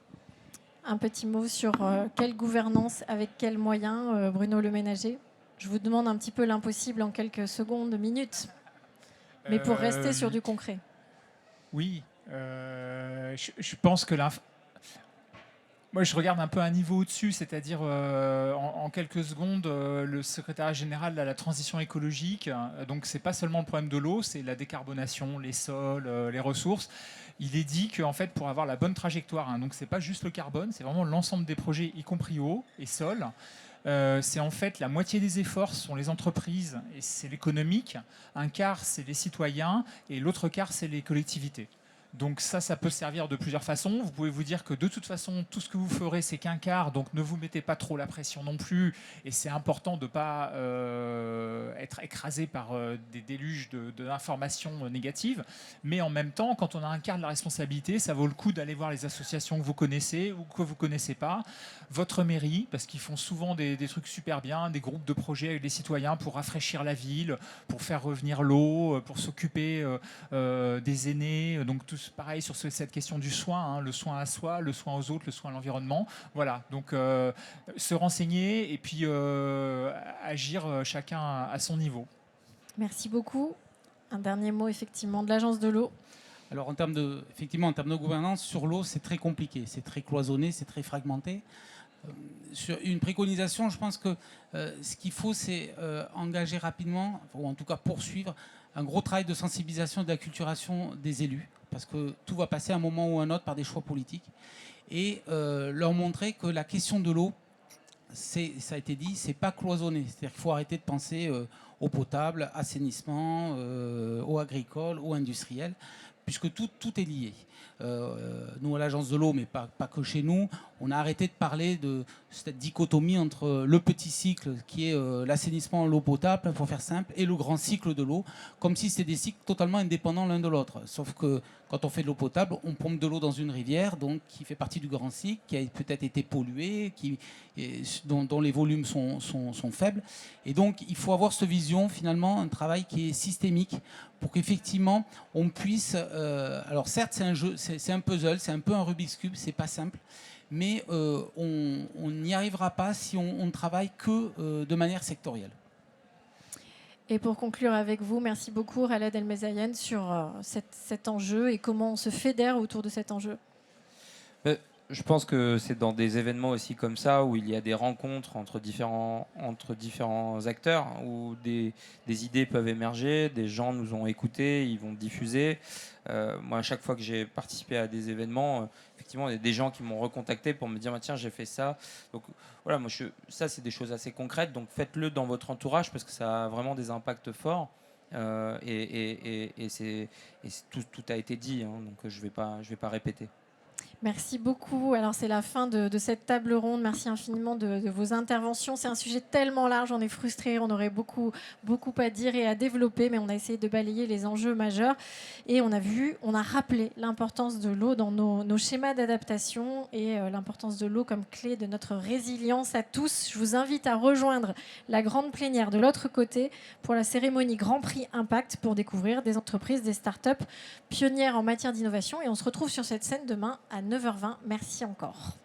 A: Un petit mot sur quelle gouvernance, avec quels moyens, Bruno Leménager? Je vous demande un petit peu l'impossible en quelques secondes, minutes, mais pour rester sur du concret.
C: Oui, je pense que moi, je regarde un peu un niveau au-dessus, c'est-à-dire en quelques secondes, le secrétariat général à la transition écologique. Donc, c'est pas seulement le problème de l'eau, c'est la décarbonation, les sols, les ressources. Il est dit qu'en fait, pour avoir la bonne trajectoire, donc c'est pas juste le carbone, c'est vraiment l'ensemble des projets, y compris eau et sol. C'est en fait la moitié des efforts sont les entreprises et c'est l'économique. Un quart, c'est les citoyens et l'autre quart, c'est les collectivités. Donc ça peut servir de plusieurs façons. Vous pouvez vous dire que de toute façon, tout ce que vous ferez, c'est qu'un quart, donc ne vous mettez pas trop la pression non plus. Et c'est important de ne pas être écrasé par des déluges d'informations négatives. Mais en même temps, quand on a un quart de la responsabilité, ça vaut le coup d'aller voir les associations que vous connaissez ou que vous ne connaissez pas. Votre mairie, parce qu'ils font souvent des trucs super bien, des groupes de projets avec les citoyens pour rafraîchir la ville, pour faire revenir l'eau, pour s'occuper des aînés. Donc tout pareil sur cette question du soin, le soin à soi, le soin aux autres, le soin à l'environnement. Voilà, donc se renseigner et puis agir chacun à son niveau.
A: Merci beaucoup. Un dernier mot effectivement de l'Agence de l'eau.
B: Alors en termes de gouvernance sur l'eau, c'est très compliqué, c'est très cloisonné, c'est très fragmenté. Sur une préconisation, je pense que ce qu'il faut, c'est engager rapidement, ou en tout cas poursuivre, un gros travail de sensibilisation et d'acculturation des élus, parce que tout va passer à un moment ou à un autre par des choix politiques, et leur montrer que la question de l'eau, ça a été dit, c'est pas cloisonné. C'est-à-dire qu'il faut arrêter de penser eau potable, assainissement, eau agricole, eau industrielle, puisque tout est lié. Nous, à l'Agence de l'eau, mais pas que chez nous, on a arrêté de parler de cette dichotomie entre le petit cycle, qui est l'assainissement, l'eau potable, pour faire simple, et le grand cycle de l'eau, comme si c'était des cycles totalement indépendants l'un de l'autre. Sauf que quand on fait de l'eau potable, on pompe de l'eau dans une rivière, donc qui fait partie du grand cycle, qui a peut-être été polluée, dont les volumes sont faibles. Et donc, il faut avoir cette vision, finalement, un travail qui est systémique, pour qu'effectivement, on puisse... alors certes, c'est un jeu, c'est un puzzle, c'est un peu un Rubik's Cube, c'est pas simple, mais on n'y arrivera pas si on ne travaille que de manière sectorielle.
A: Et pour conclure avec vous, merci beaucoup Khaled El Mezayen sur cet enjeu et comment on se fédère autour de cet enjeu.
D: Je pense que c'est dans des événements aussi comme ça, où il y a des rencontres entre différents acteurs, où des idées peuvent émerger, des gens nous ont écoutés, ils vont diffuser. Moi, à chaque fois que j'ai participé à des événements, effectivement, il y a des gens qui m'ont recontacté pour me dire bah, tiens, j'ai fait ça. Donc voilà, moi, ça, c'est des choses assez concrètes. Donc faites-le dans votre entourage parce que ça a vraiment des impacts forts. Tout a été dit, hein, donc je vais pas répéter.
A: Merci beaucoup. Alors c'est la fin de cette table ronde. Merci infiniment de vos interventions. C'est un sujet tellement large, on est frustrés, on aurait beaucoup à dire et à développer, mais on a essayé de balayer les enjeux majeurs et on a rappelé l'importance de l'eau dans nos schémas d'adaptation et l'importance de l'eau comme clé de notre résilience à tous. Je vous invite à rejoindre la grande plénière de l'autre côté pour la cérémonie Grand Prix Impact pour découvrir des entreprises, des startups pionnières en matière d'innovation et on se retrouve sur cette scène demain à 9h20. Merci encore.